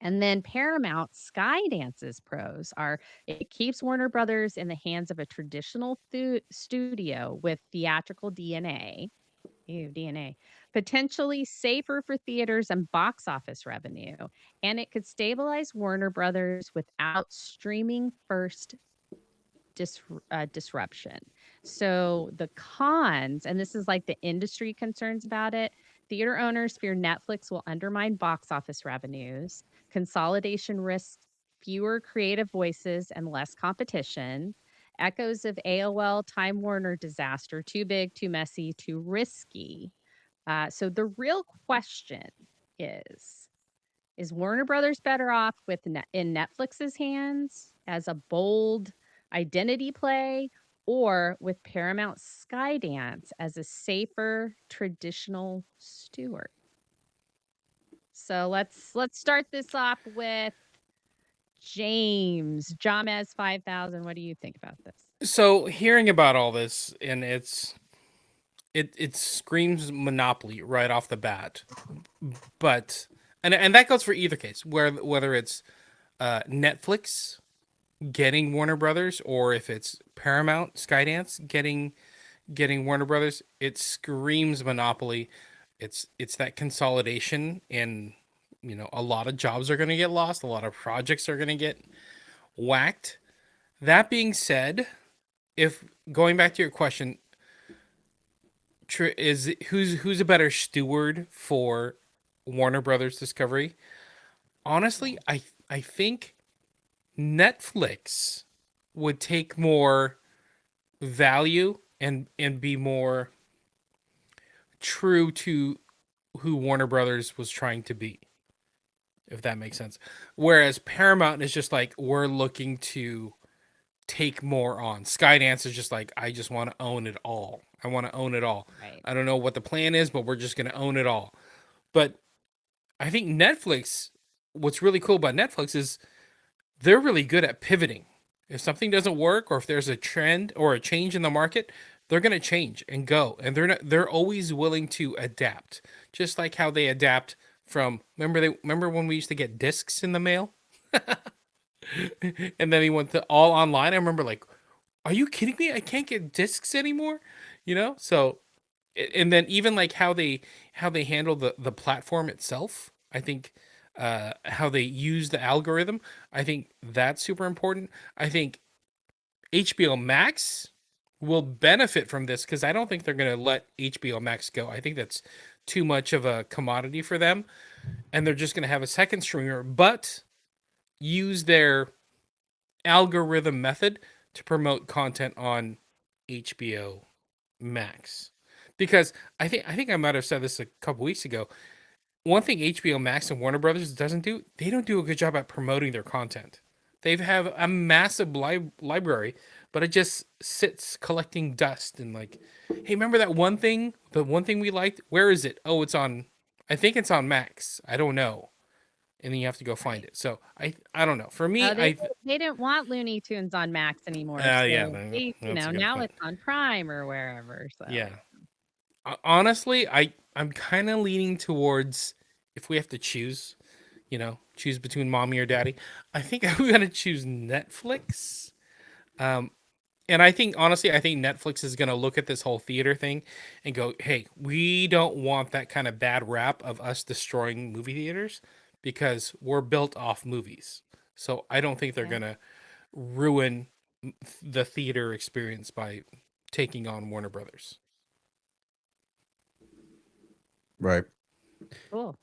And then Paramount Skydance's pros are it keeps Warner Brothers in the hands of a traditional studio with theatrical DNA. Ew, DNA. Potentially safer for theaters and box office revenue. And it could stabilize Warner Brothers without streaming first disruption. So the cons, and this is like the industry concerns about it, theater owners fear Netflix will undermine box office revenues, consolidation risks fewer creative voices and less competition, echoes of AOL Time Warner disaster, too big, too messy, too risky. So the real question is Warner Brothers better off with in Netflix's hands as a bold identity play or with Paramount Skydance as a safer traditional steward? So let's start this off with Jahmez 5000. What do you think about this? So hearing about all this, and it screams monopoly right off the bat. But and that goes for either case, whether it's Netflix getting Warner Brothers or if it's Paramount Skydance getting Warner Brothers, it screams monopoly. It's that consolidation, and a lot of jobs are going to get lost, a lot of projects are going to get whacked. That being said, if going back to your question, is who's a better steward for Warner Brothers Discovery? Honestly, I think Netflix would take more value and be more true to who Warner Brothers was trying to be, if that makes sense. Whereas Paramount is just like, we're looking to take more on. Skydance is just like, I just want to own it all. I want to own it all. Right. I don't know what the plan is, but we're just going to own it all. But I think Netflix, what's really cool about Netflix is they're really good at pivoting. If something doesn't work or if there's a trend or a change in the market, they're going to change and go. And they're always willing to adapt. Just like how they adapt from, remember when we used to get discs in the mail? And then he went to all online. I remember like, are you kidding me? I can't get discs anymore. So, and then even like how they handle the platform itself, I think how they use the algorithm, I think that's super important. I think HBO Max will benefit from this because I don't think they're going to let HBO Max go. I think that's too much of a commodity for them, and they're just going to have a second streamer, but use their algorithm method to promote content on HBO Max. Because I think I might have said this a couple weeks ago. One thing HBO Max and Warner Brothers doesn't do, they don't do a good job at promoting their content. They have a massive library, but it just sits collecting dust and like, hey, remember that one thing? The one thing we liked? Where is it? Oh, I think it's on Max. I don't know. And then you have to go find it. So I don't know. For me, they didn't want Looney Tunes on Max anymore. So yeah, now point. it's on Prime or wherever. So. Yeah. Honestly, I'm kind of leaning towards, if we have to choose between mommy or daddy, I think I'm going to choose Netflix. And I think Netflix is going to look at this whole theater thing and go, hey, we don't want that kind of bad rap of us destroying movie theaters because we're built off movies. So I don't think they're going to ruin the theater experience by taking on Warner Brothers. Right. Cool. All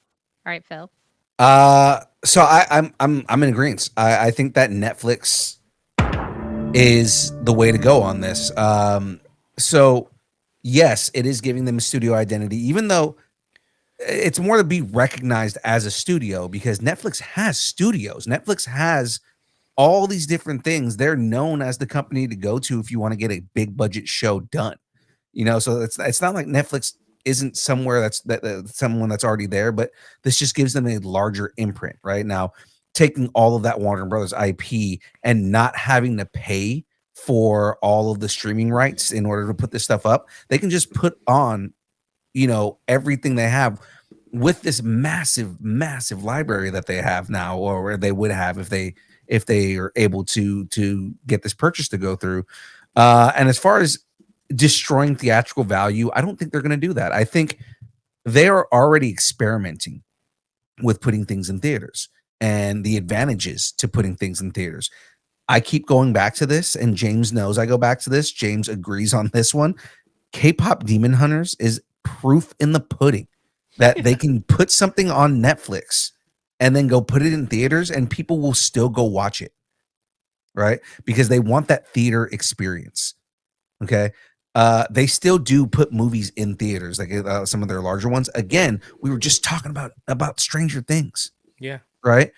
right, Phil. So I'm in agreement. I think that Netflix is the way to go on this. So yes, it is giving them a studio identity, even though it's more to be recognized as a studio, because Netflix has studios. Netflix has all these different things. They're known as the company to go to if you want to get a big budget show done. So it's not like Netflix isn't somewhere that's someone that's already there, but this just gives them a larger imprint right now. Taking all of that Warner Brothers IP and not having to pay for all of the streaming rights in order to put this stuff up, they can just put on, everything they have with this massive library that they have now, or where they would have if they are able to get this purchase to go through. And as far as destroying theatrical value, I don't think they're going to do that. I think they are already experimenting with putting things in theaters and the advantages to putting things in theaters. I keep going back to this, and James knows I go back to this. James agrees on this one. K-pop Demon Hunters is proof in the pudding that they can put something on Netflix and then go put it in theaters and people will still go watch it, right? Because they want that theater experience. Okay. They still do put movies in theaters, like some of their larger ones. Again, we were just talking about Stranger Things. Yeah. Right.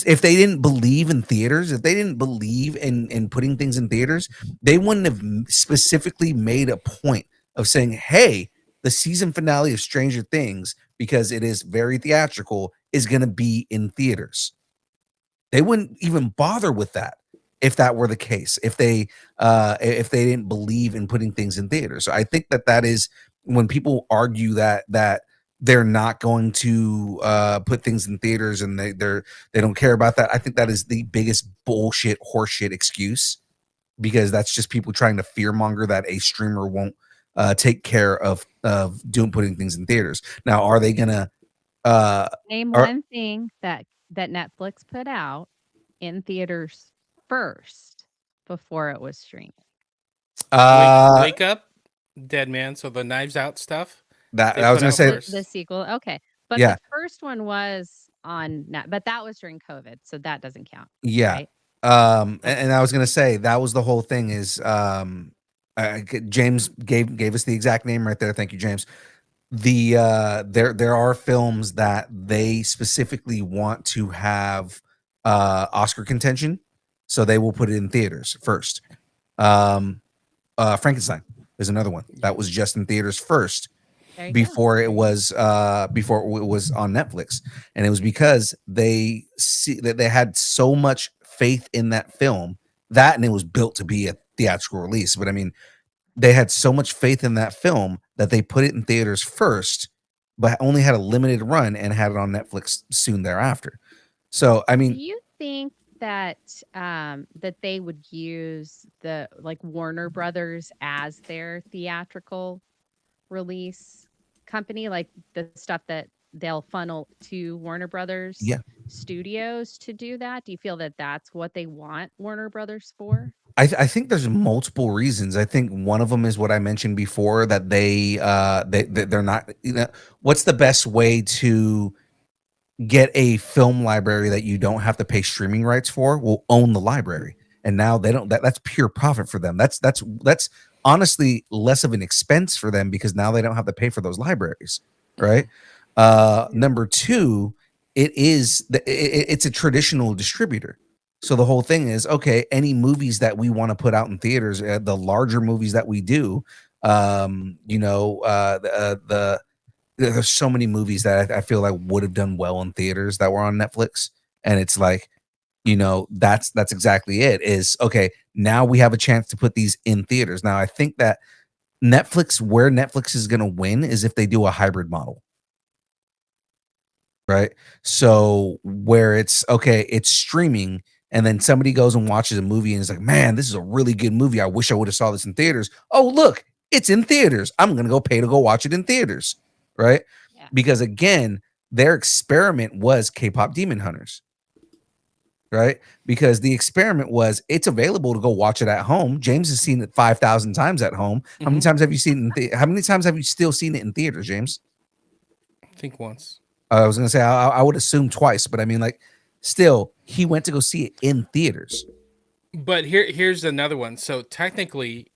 If they didn't believe in theaters, if they didn't believe in putting things in theaters, they wouldn't have specifically made a point of saying, hey, the season finale of Stranger Things, because it is very theatrical, is going to be in theaters. They wouldn't even bother with that if that were the case, if they didn't believe in putting things in theaters. So I think that is when people argue that they're not going to put things in theaters and they don't care about that. I think that is the biggest bullshit horseshit excuse, because that's just people trying to fearmonger that a streamer won't take care of putting things in theaters. Now, are they gonna name one thing that Netflix put out in theaters first before it was streamed? Wake Up, Dead Man. So the Knives Out stuff. That I was gonna say the sequel. Okay, but yeah, the first one was on net, but that was during COVID, so that doesn't count. Yeah. Right? And I was gonna say that was the whole thing. Is James gave us the exact name right there. Thank you, James. There are films that they specifically want to have Oscar contention, so they will put it in theaters first. Frankenstein is another one that was just in theaters first before it was on Netflix, and it was because they see that they had so much faith in that film, and it was built to be a theatrical release. But I mean, they had so much faith in that film that they put it in theaters first, but only had a limited run and had it on Netflix soon thereafter. So I mean, do you think that that they would use the Warner Brothers as their theatrical release company, like the stuff that they'll funnel to Warner Brothers studios to do that? Do you feel that that's what they want Warner Brothers for? I think there's multiple reasons. I think one of them is what I mentioned before, that they're not, what's the best way to get a film library that you don't have to pay streaming rights for? Will own the library. And now they don't, that's pure profit for them. That's honestly less of an expense for them, because now they don't have to pay for those libraries, right? Number two, it's a traditional distributor. So the whole thing is, okay, any movies that we want to put out in theaters, the larger movies that we do, there's so many movies that I feel like would have done well in theaters that were on Netflix. And it's like, that's exactly it. Is okay, now we have a chance to put these in theaters. Now I think that where Netflix is going to win is if they do a hybrid model. Right? So where it's okay, it's streaming, and then somebody goes and watches a movie and is like, man, this is a really good movie. I wish I would have saw this in theaters. Oh, look, it's in theaters. I'm going to go pay to go watch it in theaters. Right? Yeah. Because again, their experiment was K-pop Demon Hunters. Right? Because the experiment was, it's available to go watch it at home. James has seen it 5,000 times at home. Mm-hmm. How many times have you seen it how many times have you still seen it in theaters, James? I think once. I was going to say, I would assume twice, but I mean, like, still, he went to go see it in theaters. But here's another one. So technically,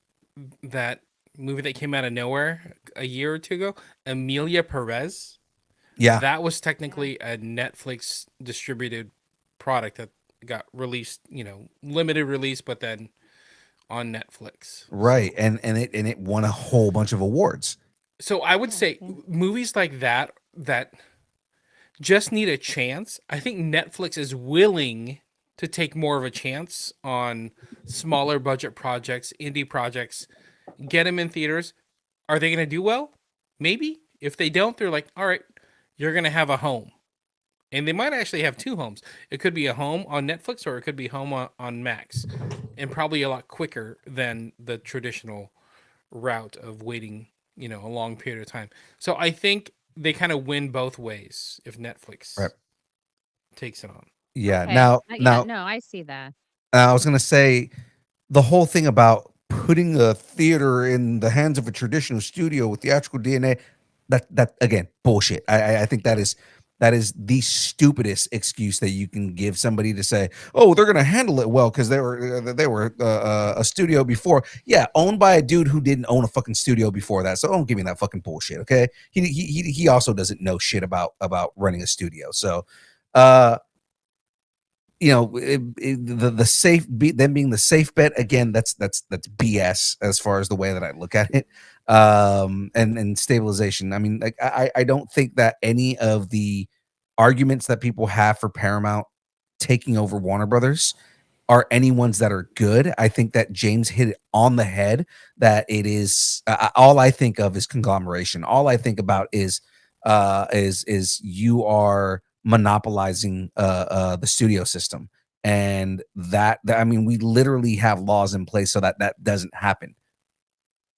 that movie that came out of nowhere a year or two ago, Amelia Perez, Yeah, that was technically a Netflix distributed product that got released, limited release, but then on Netflix. right. And it won a whole bunch of awards. So I would Yeah, say yeah. movies like that just need a chance. I think Netflix is willing to take more of a chance on smaller budget projects, indie projects, get them in theaters. Are they going to do well? Maybe. If they don't, they're like, all right, you're going to have a home. And they might actually have two homes. It could be a home on Netflix or it could be home on Max. And probably a lot quicker than the traditional route of waiting, a long period of time. So I think they kind of win both ways if Right. Netflix takes it on. Yeah. Okay. Now, Yeah, now no, I see that. I was gonna say the whole thing about putting a theater in the hands of a traditional studio with theatrical DNA, that again, bullshit. I think that is the stupidest excuse that you can give somebody to say, oh, they're gonna handle it well because they were a studio before. Yeah, owned by a dude who didn't own a fucking studio before that. So don't give me that fucking bullshit. Okay, he also doesn't know shit about running a studio. So uh the safe them being the safe bet again, that's BS as far as the way that I look at it. And stabilization, I mean, like I don't think that any of the arguments that people have for Paramount taking over Warner Brothers are any ones that are good. I think that James hit it on the head, that it is all I think of is conglomeration. All I think about is you are monopolizing the studio system, and that I mean, we literally have laws in place so that that doesn't happen,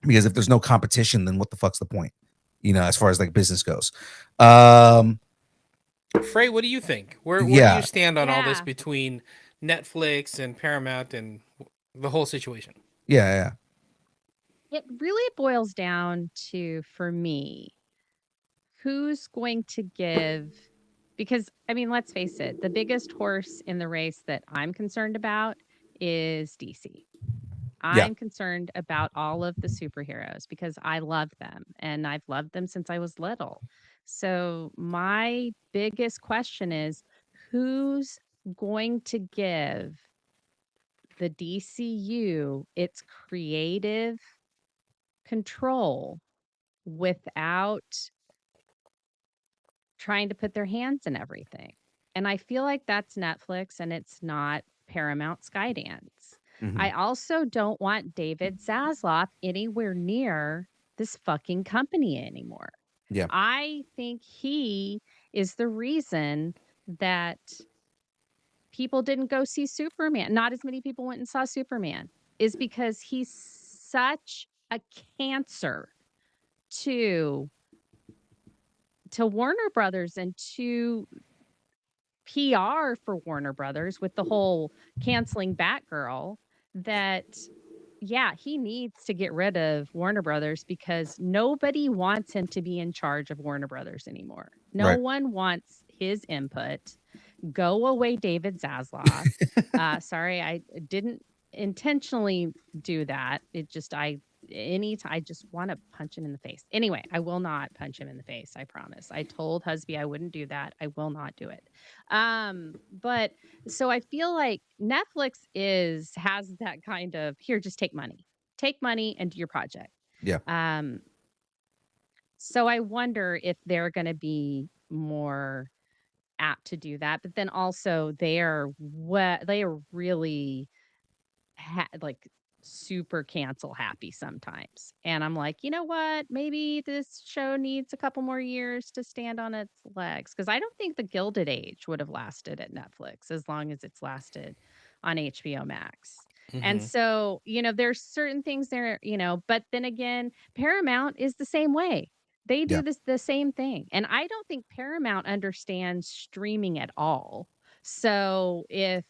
because if there's no competition, then what the fuck's the point, as far as like business goes. um Fray, what do you think? Where do you yeah, stand on all this Yeah. between Netflix and Paramount and the whole situation? yeah. It really boils down to, for me, who's going to give, because I mean, let's face it, the biggest horse in the race that I'm concerned about is DC. Yeah. I'm concerned about all of the superheroes because I love them and I've loved them since I was little. So my biggest question is, who's going to give the DCU its creative control without trying to put their hands in everything? And I feel like that's Netflix and it's not Paramount Skydance. Mhm. I also don't want David Zaslav anywhere near this fucking company anymore. Yeah. I think he is the reason that people didn't go see Superman. Not as many people went and saw Superman, is because he's such a cancer to Warner Brothers and to PR for Warner Brothers with the whole canceling Batgirl, that yeah, he needs to get rid of Warner Brothers because nobody wants him to be in charge of Warner Brothers anymore. No Right. one wants his input. Go away, David Zaslav. Sorry, I didn't intentionally do that. It just I just want to punch him in the face. Anyway, I will not punch him in the face. I promise. I told Husby I wouldn't do that. I will not do it. But so I feel like Netflix has that kind of, here, just take money and do your project. Yeah. So I wonder if they're going to be more apt to do that. But then also they are really like super cancel happy sometimes. And I'm like, you know what? Maybe this show needs a couple more years to stand on its legs. Because I don't think the Gilded Age would have lasted at Netflix as long as it's lasted on HBO Max. And Mm-hmm. so, there's certain things there, but then again, Paramount is the same way. They do Yeah. the same thing. And I don't think Paramount understands streaming at all. So if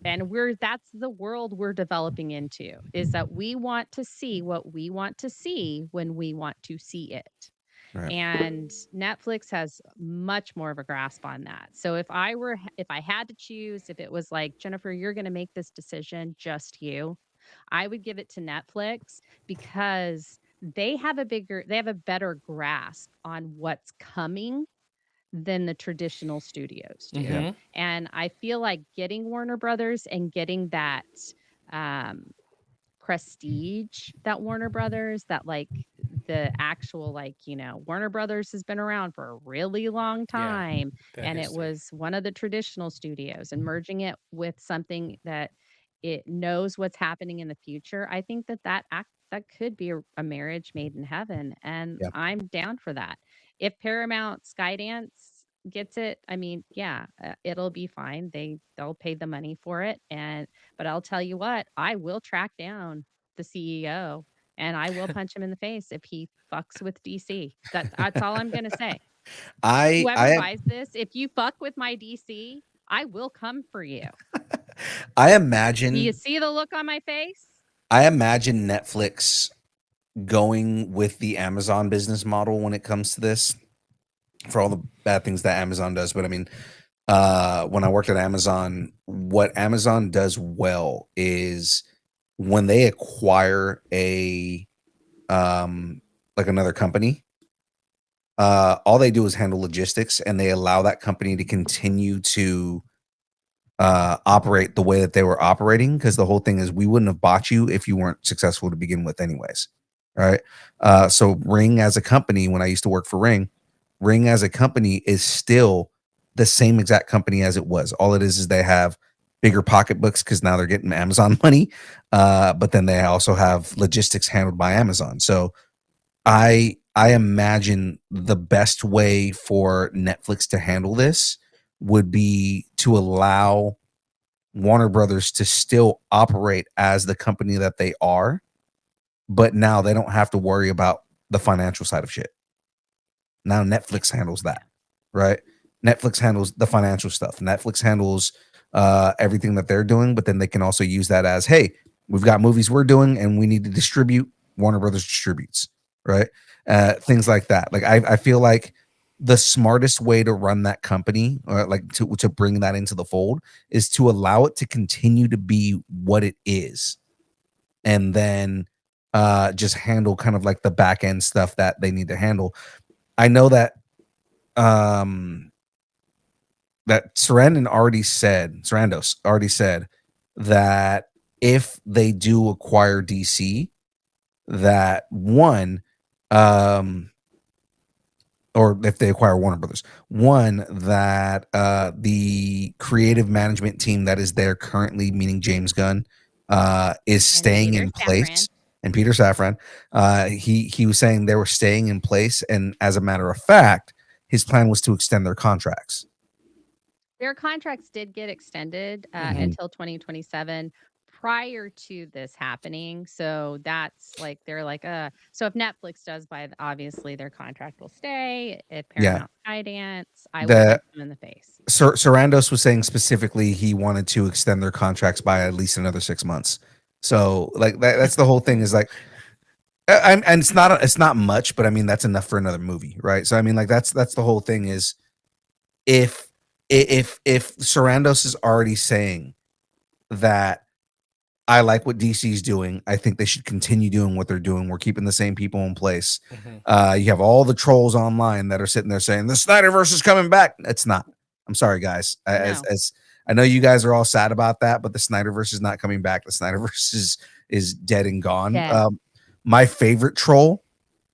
and that's the world we're developing into, is that we want to see what we want to see when we want to see it. Right. And Netflix has much more of a grasp on that. So if I had to choose, if it was like, Jennifer, you're going to make this decision, just you, I would give it to Netflix because they have a better grasp on what's coming than the traditional studios do. Yeah. Mhm. And I feel like getting Warner Brothers and getting that um prestige that Warner Brothers, that like the actual Warner Brothers has been around for a really long Yeah, time, that and it history. was one of the traditional studios, and merging it with something that it knows what's happening in the future. I think that could be a marriage made in heaven, and Yeah. I'm down for that. If Paramount Skydance gets it, I mean, yeah, it'll be fine. They'll pay the money for it, but I'll tell you what, I will track down the CEO and I will punch him in the face if he fucks with DC. That's all I'm gonna say. I Whoever I buys this, if you fuck with my DC, I will come for you. I Do you imagine see the look on my face? Netflix going with the Amazon business model when it comes to this, for all the bad things that Amazon does. But I mean, when I worked at Amazon, what Amazon does well is when they acquire a like another company, all they do is handle logistics, and they allow that company to continue to operate the way that they were operating, because the whole thing is, we wouldn't have bought you if you weren't successful to begin with anyways, right? So Ring as a company, when I used to work for Ring as a company is still the same exact company as it was. All it is they have bigger pocketbooks because now they're getting Amazon money, but then they also have logistics handled by Amazon. So I imagine the best way for Netflix to handle this would be to allow Warner Brothers to still operate as the company that they are, but now they don't have to worry about the financial side of shit. Now Netflix handles that, right? Netflix handles the financial stuff. Netflix handles everything that they're doing, but then they can also use that as, hey, we've got movies we're doing and we need to distribute. Warner Brothers distributes, right? Things like that. Like I feel like the smartest way to run that company, or like to bring that into the fold, is to allow it to continue to be what it is, and then just handle kind of like the back end stuff that they need to handle. I know that that Sarandos already said that if they do acquire DC, that one, or if they acquire Warner Brothers, one, that the creative management team that is there currently, meaning James Gunn, is staying in place. And Peter Safran, he was saying they were staying in place, and as a matter of fact, his plan was to extend their contracts. Their contracts did get extended until 2027 prior to this happening. So that's like, they're like, so if Netflix does buy, obviously their contract will stay. If Paramount Skydance, I will punch them in the face. Sarandos was saying specifically he wanted to extend their contracts by at least another 6 months. So like that's the whole thing, is like, and it's not much, but I mean that's enough for another movie, right? So I mean, like that's the whole thing, is if Sarandos is already saying that I like what DC's doing, I think they should continue doing what they're doing. We're keeping the same people in place. You have all the trolls online that are sitting there saying the Snyderverse is coming back. It's not. I'm sorry, guys. No. As I know you guys are all sad about that, but the Snyderverse is not coming back. The Snyderverse is dead and gone. Dead. My favorite troll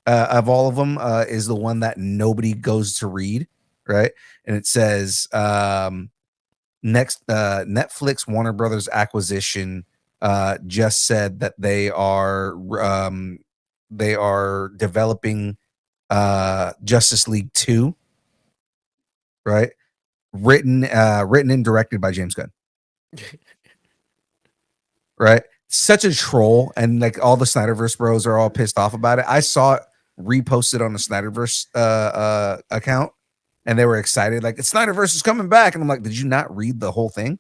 of all of them is the one that nobody goes to read, right? And it says next Netflix Warner Brothers acquisition just said that they are developing Justice League 2, right? Written and directed by James Gunn. Right? Such a troll, and like all the Snyderverse bros are all pissed off about it. I saw it reposted on the Snyderverse account, and they were excited, like, Snyderverse is coming back. And I'm like, did you not read the whole thing?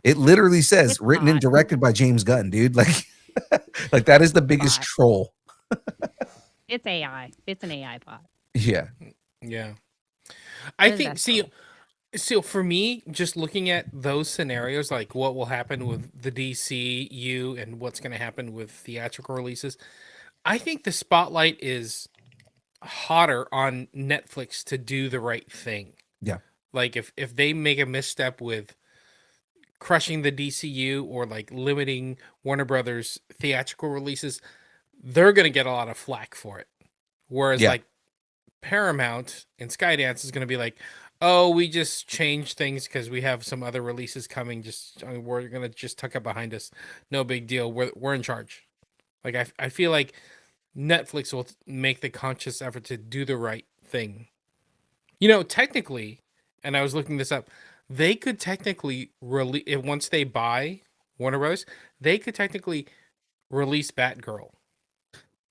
It literally says It's written not. and directed by James Gunn, dude. Like, like that is the biggest troll. It's AI. It's an AI bot. Yeah. Yeah. I Isn't think, that see, cool? so for me, just looking at those scenarios, like what will happen with the DCU and what's going to happen with theatrical releases, I think the spotlight is hotter on Netflix to do the right thing. Yeah. Like if they make a misstep with crushing the DCU or like limiting Warner Brothers theatrical releases, they're going to get a lot of flack for it. Whereas Yeah. like Paramount and Skydance is going to be like, oh, we just changed things because we have some other releases coming. Just we're going to just tuck it behind us. No big deal. We're in charge. Like I feel like Netflix will make the conscious effort to do the right thing. You know, technically, and I was looking this up, they could technically release once they buy Warner Bros. They could technically release Batgirl.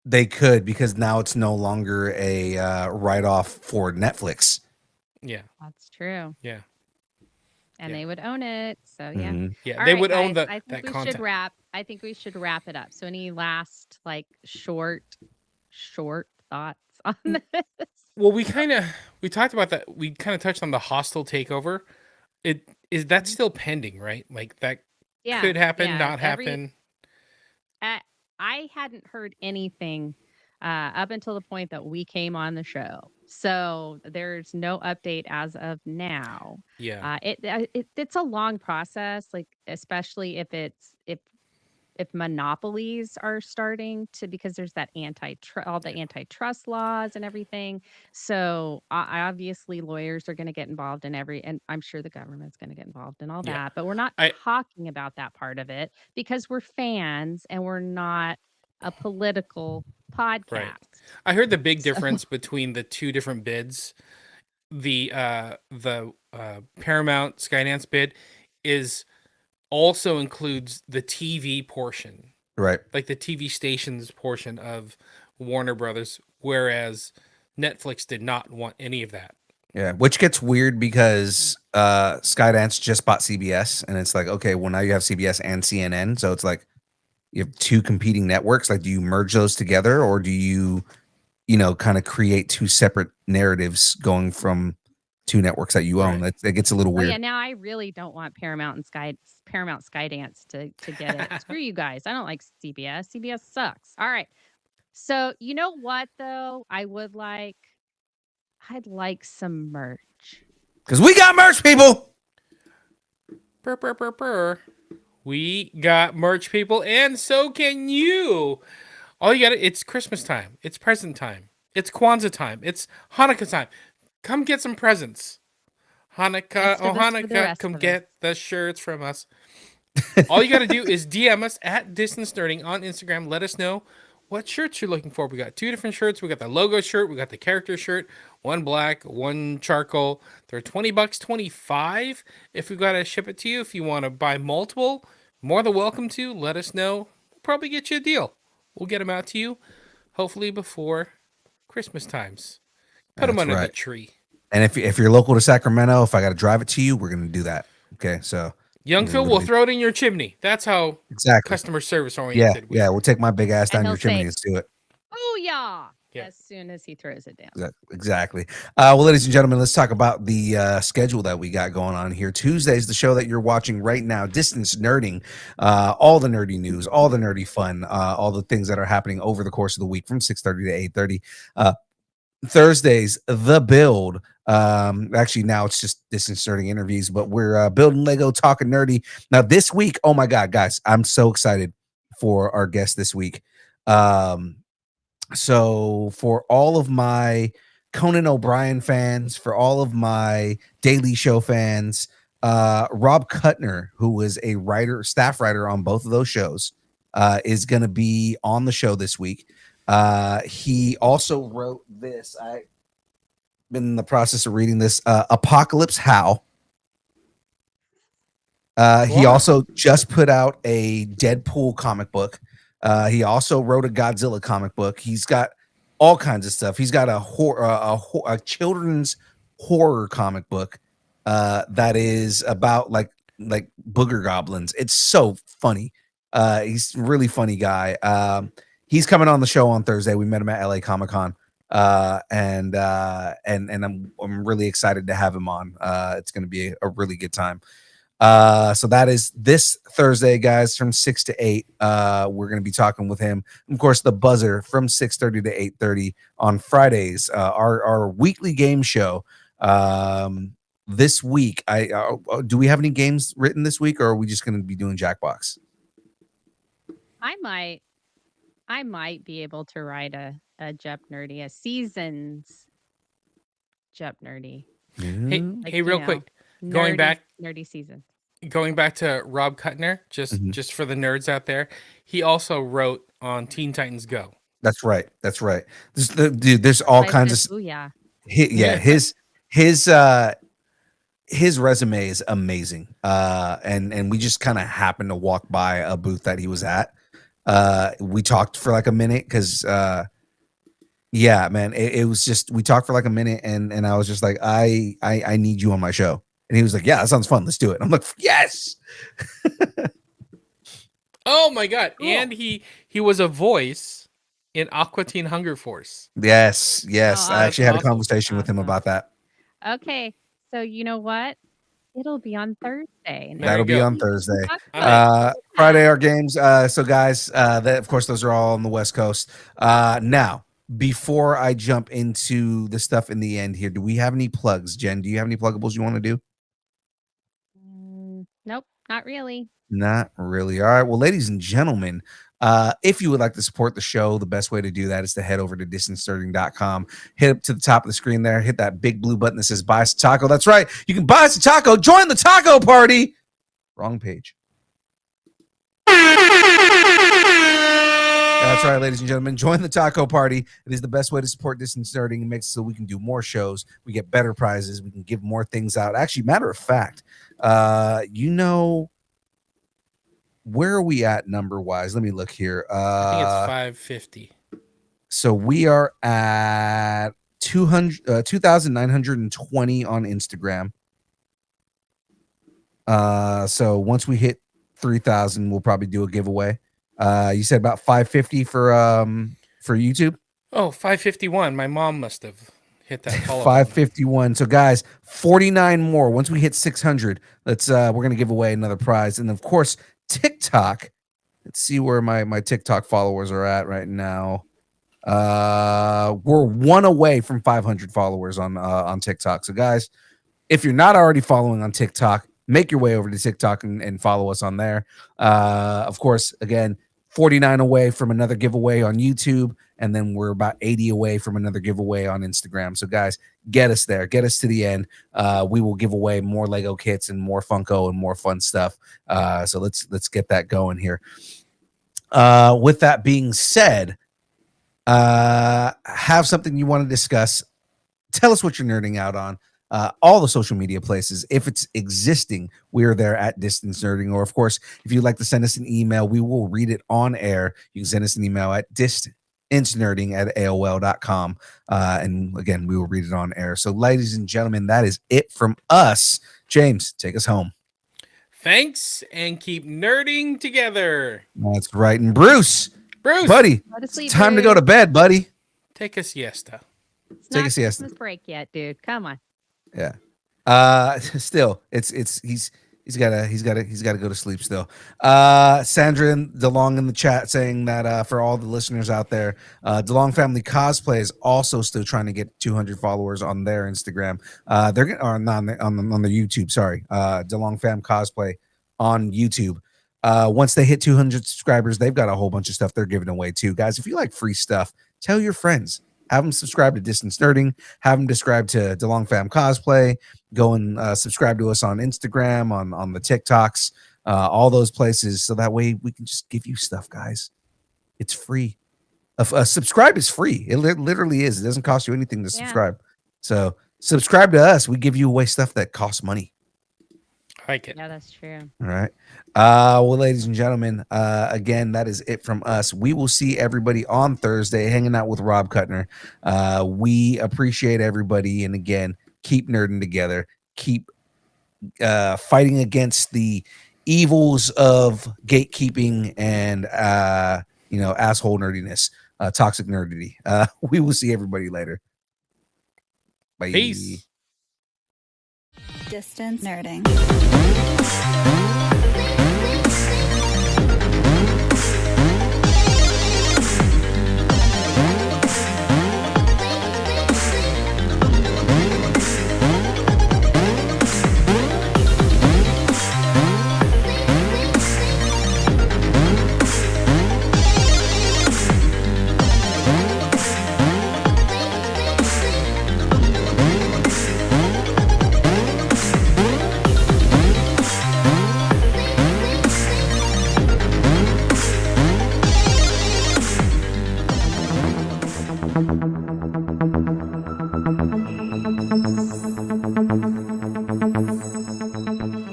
They could, because now it's no longer a write-off for Netflix. Yeah, That's true. yeah, And Yeah. they would own it. So yeah. Mhm. yeah. All They right, would own guys, the I think that we content. should wrap. I think we should wrap it up. So any last like short thoughts on this? Well, we talked about that. We kind of touched on the hostile takeover. It is that's Mhm. still pending, right? Like that Yeah. could happen, Yeah. not happen. I hadn't heard anything up until the point that we came on the show. So there's no update as of now. Yeah, It's a long process, like especially if monopolies are starting to, because there's that all the antitrust laws and everything. So obviously lawyers are going to get involved in and I'm sure the government's going to get involved in all yeah. that, but we're not I talking about that part of it because we're fans and we're not a political right. podcast. I heard the big So difference between the two different bids. The Paramount Skydance bid is also includes the TV portion, Right. like the TV stations portion of Warner Brothers, whereas Netflix did not want any of that. Yeah, which gets weird because Skydance just bought CBS, and it's like, okay, well now you have CBS and CNN, so it's like you have two competing networks. Like, do you merge those together, or do you, kind of create two separate narratives going from two networks that you own? Right. That gets a little oh yeah, weird. now I really don't want Paramount Skydance to get it. Screw you guys. I don't like CBS. CBS sucks. All right. So you know what though? I'd like some merch. Because we got merch, people. Brr, brr, brr, brr. We got merch, people, and so can you. All you got it's Christmas time. It's present time. It's Kwanzaa time. It's Hanukkah time. Come get some presents. Hanukkah, Festivus for the Hanukkah, rest come of get the shirts from us. All you got to do is DM us at Distance Nerding on Instagram. Let us know what shirts you're looking for. We got two different shirts. We got the logo shirt. We got the character shirt. One black, one charcoal. They're $20, 25 if we got to ship it to you. If you want to buy multiple, more than welcome to. Let us know. We'll probably get you a deal. We'll get them out to you, hopefully before Christmas times. Put them That's under the right. tree. And if you're local to Sacramento, if I got to drive it to you, we're gonna do that. Okay, so Young Phil will throw it in your chimney. That's how exactly. customer service Yeah, oriented. yeah. We'll take my big ass And down he'll your chimney. say, Let's do it. "Oh yeah," Yeah. as soon as he throws it down. Exactly. Well, ladies and gentlemen, let's talk about the schedule that we got going on here. Tuesday's the show that you're watching right now, Distance Nerding. All the nerdy news, all the nerdy fun, all the things that are happening over the course of the week from 6:30 to 8:30. Thursdays, The Build. Actually, now it's just Distance Nerding interviews, but we're building Lego, talking nerdy. Now, this week, oh my God, guys, I'm so excited for our guest this week. So for all of my Conan O'Brien fans, for all of my Daily Show fans, Rob Kuttner, who was a staff writer on both of those shows, is going to be on the show this week. He also wrote this. I've been in the process of reading this, Apocalypse How. He also just put out a Deadpool comic book. He also wrote a Godzilla comic book. He's got all kinds of stuff. He's got a children's horror comic book that is about like booger goblins. It's so funny. He's a really funny guy. he's coming on the show on Thursday. We met him at LA Comic-Con. And I'm really excited to have him on. It's going to be a really good time. So that is this Thursday, guys, from 6 to 8. We're going to be talking with him. Of course, the buzzer from 6:30 to 8:30 on Fridays. Our weekly game show. This week, do we have any games written this week, or are we just going to be doing Jackbox? I might be able to write a Jep Nerdy, a seasons Jep Nerdy. Hey, real quick, going back, nerdy season. Going back to Rob Kuttner, just for the nerds out there, he also wrote on Teen Titans Go. That's right. There's all kinds of. Yeah. His resume is amazing. And we just kind of happened to walk by a booth that he was at. We talked for like a minute because yeah, man, it was just, we talked for like a minute and I was just like, I need you on my show. And he was like, yeah, that sounds fun. Let's do it. I'm like, yes. Oh my God. Cool. And he was a voice in Aqua Teen Hunger Force. Yes. Oh, I actually had a awesome. conversation with him about that. Okay. So you know what? It'll be on Thursday. That'll be on Thursday. Right. Friday, our games. So guys, of course, those are all on the West Coast. Now, before I jump into the stuff in the end here, do we have any plugs? Jen, do you have any pluggables you want to do? Nope, not really. Not really. All right. Well, ladies and gentlemen, if you would like to support the show, the best way to do that is to head over to distancenerding.com. Hit up to the top of the screen there. Hit that big blue button that says buy us a taco. That's right. You can buy us a taco. Join the taco party. Wrong page. That's right, ladies and gentlemen. Join the taco party. It is the best way to support Distance Nerding. It makes it so we can do more shows. We get better prizes. We can give more things out. Actually, matter of fact, where are we at number wise? Let me look here. I think it's 550. So we are at 2,920 on Instagram. So once we hit 3,000, we'll probably do a giveaway. You said about 550 for YouTube. Oh, 551. My mom must have hit that follow. 551. So guys, 49 more. Once we hit 600, we're gonna give away another prize. And of course, TikTok. Let's see where my TikTok followers are at right now. We're one away from 500 followers on TikTok. So guys, if you're not already following on TikTok, make your way over to TikTok and follow us on there. Of course, again, 49 away from another giveaway on YouTube, and then we're about 80 away from another giveaway on Instagram. So guys, get us there, get us to the end. We will give away more Lego kits and more Funko and more fun stuff. So let's get that going here. With that being said, have something you want to discuss. Tell us what you're nerding out on. All the social media places. If it's existing, we're there at Distance Nerding. Or, of course, if you'd like to send us an email, we will read it on air. You can send us an email at distancenerding@aol.com. And, again, we will read it on air. So, ladies and gentlemen, that is it from us. James, take us home. Thanks, and keep nerding together. That's right. And Bruce, buddy, Sleep, it's time to go to bed, buddy. Take a siesta. It's Take not a siesta. Christmas break yet, dude. Come on. Yeah. Still, he's gotta go to sleep still. Sandra DeLong in the chat saying that for all the listeners out there, DeLong Family Cosplay is also still trying to get 200 followers on their Instagram. They're on their YouTube. Sorry, DeLong Fam Cosplay on YouTube. Once they hit 200 subscribers, they've got a whole bunch of stuff they're giving away too. Guys, if you like free stuff, tell your friends. Have them subscribe to Distance Nerding. Have them subscribe to DeLong Fam Cosplay. Go and subscribe to us on Instagram, on the TikToks, all those places. So that way we can just give you stuff, guys. It's free. Subscribe is free. It literally is. It doesn't cost you anything to subscribe. So subscribe to us. We give you away stuff that costs money. I like it. Yeah, that's true. All right. Well, ladies and gentlemen, again, that is it from us. We will see everybody on Thursday hanging out with Rob Kuttner. We appreciate everybody. And again, keep nerding together. Keep fighting against the evils of gatekeeping and asshole nerdiness, toxic nerdity. We will see everybody later. Bye. Peace. Distance nerding.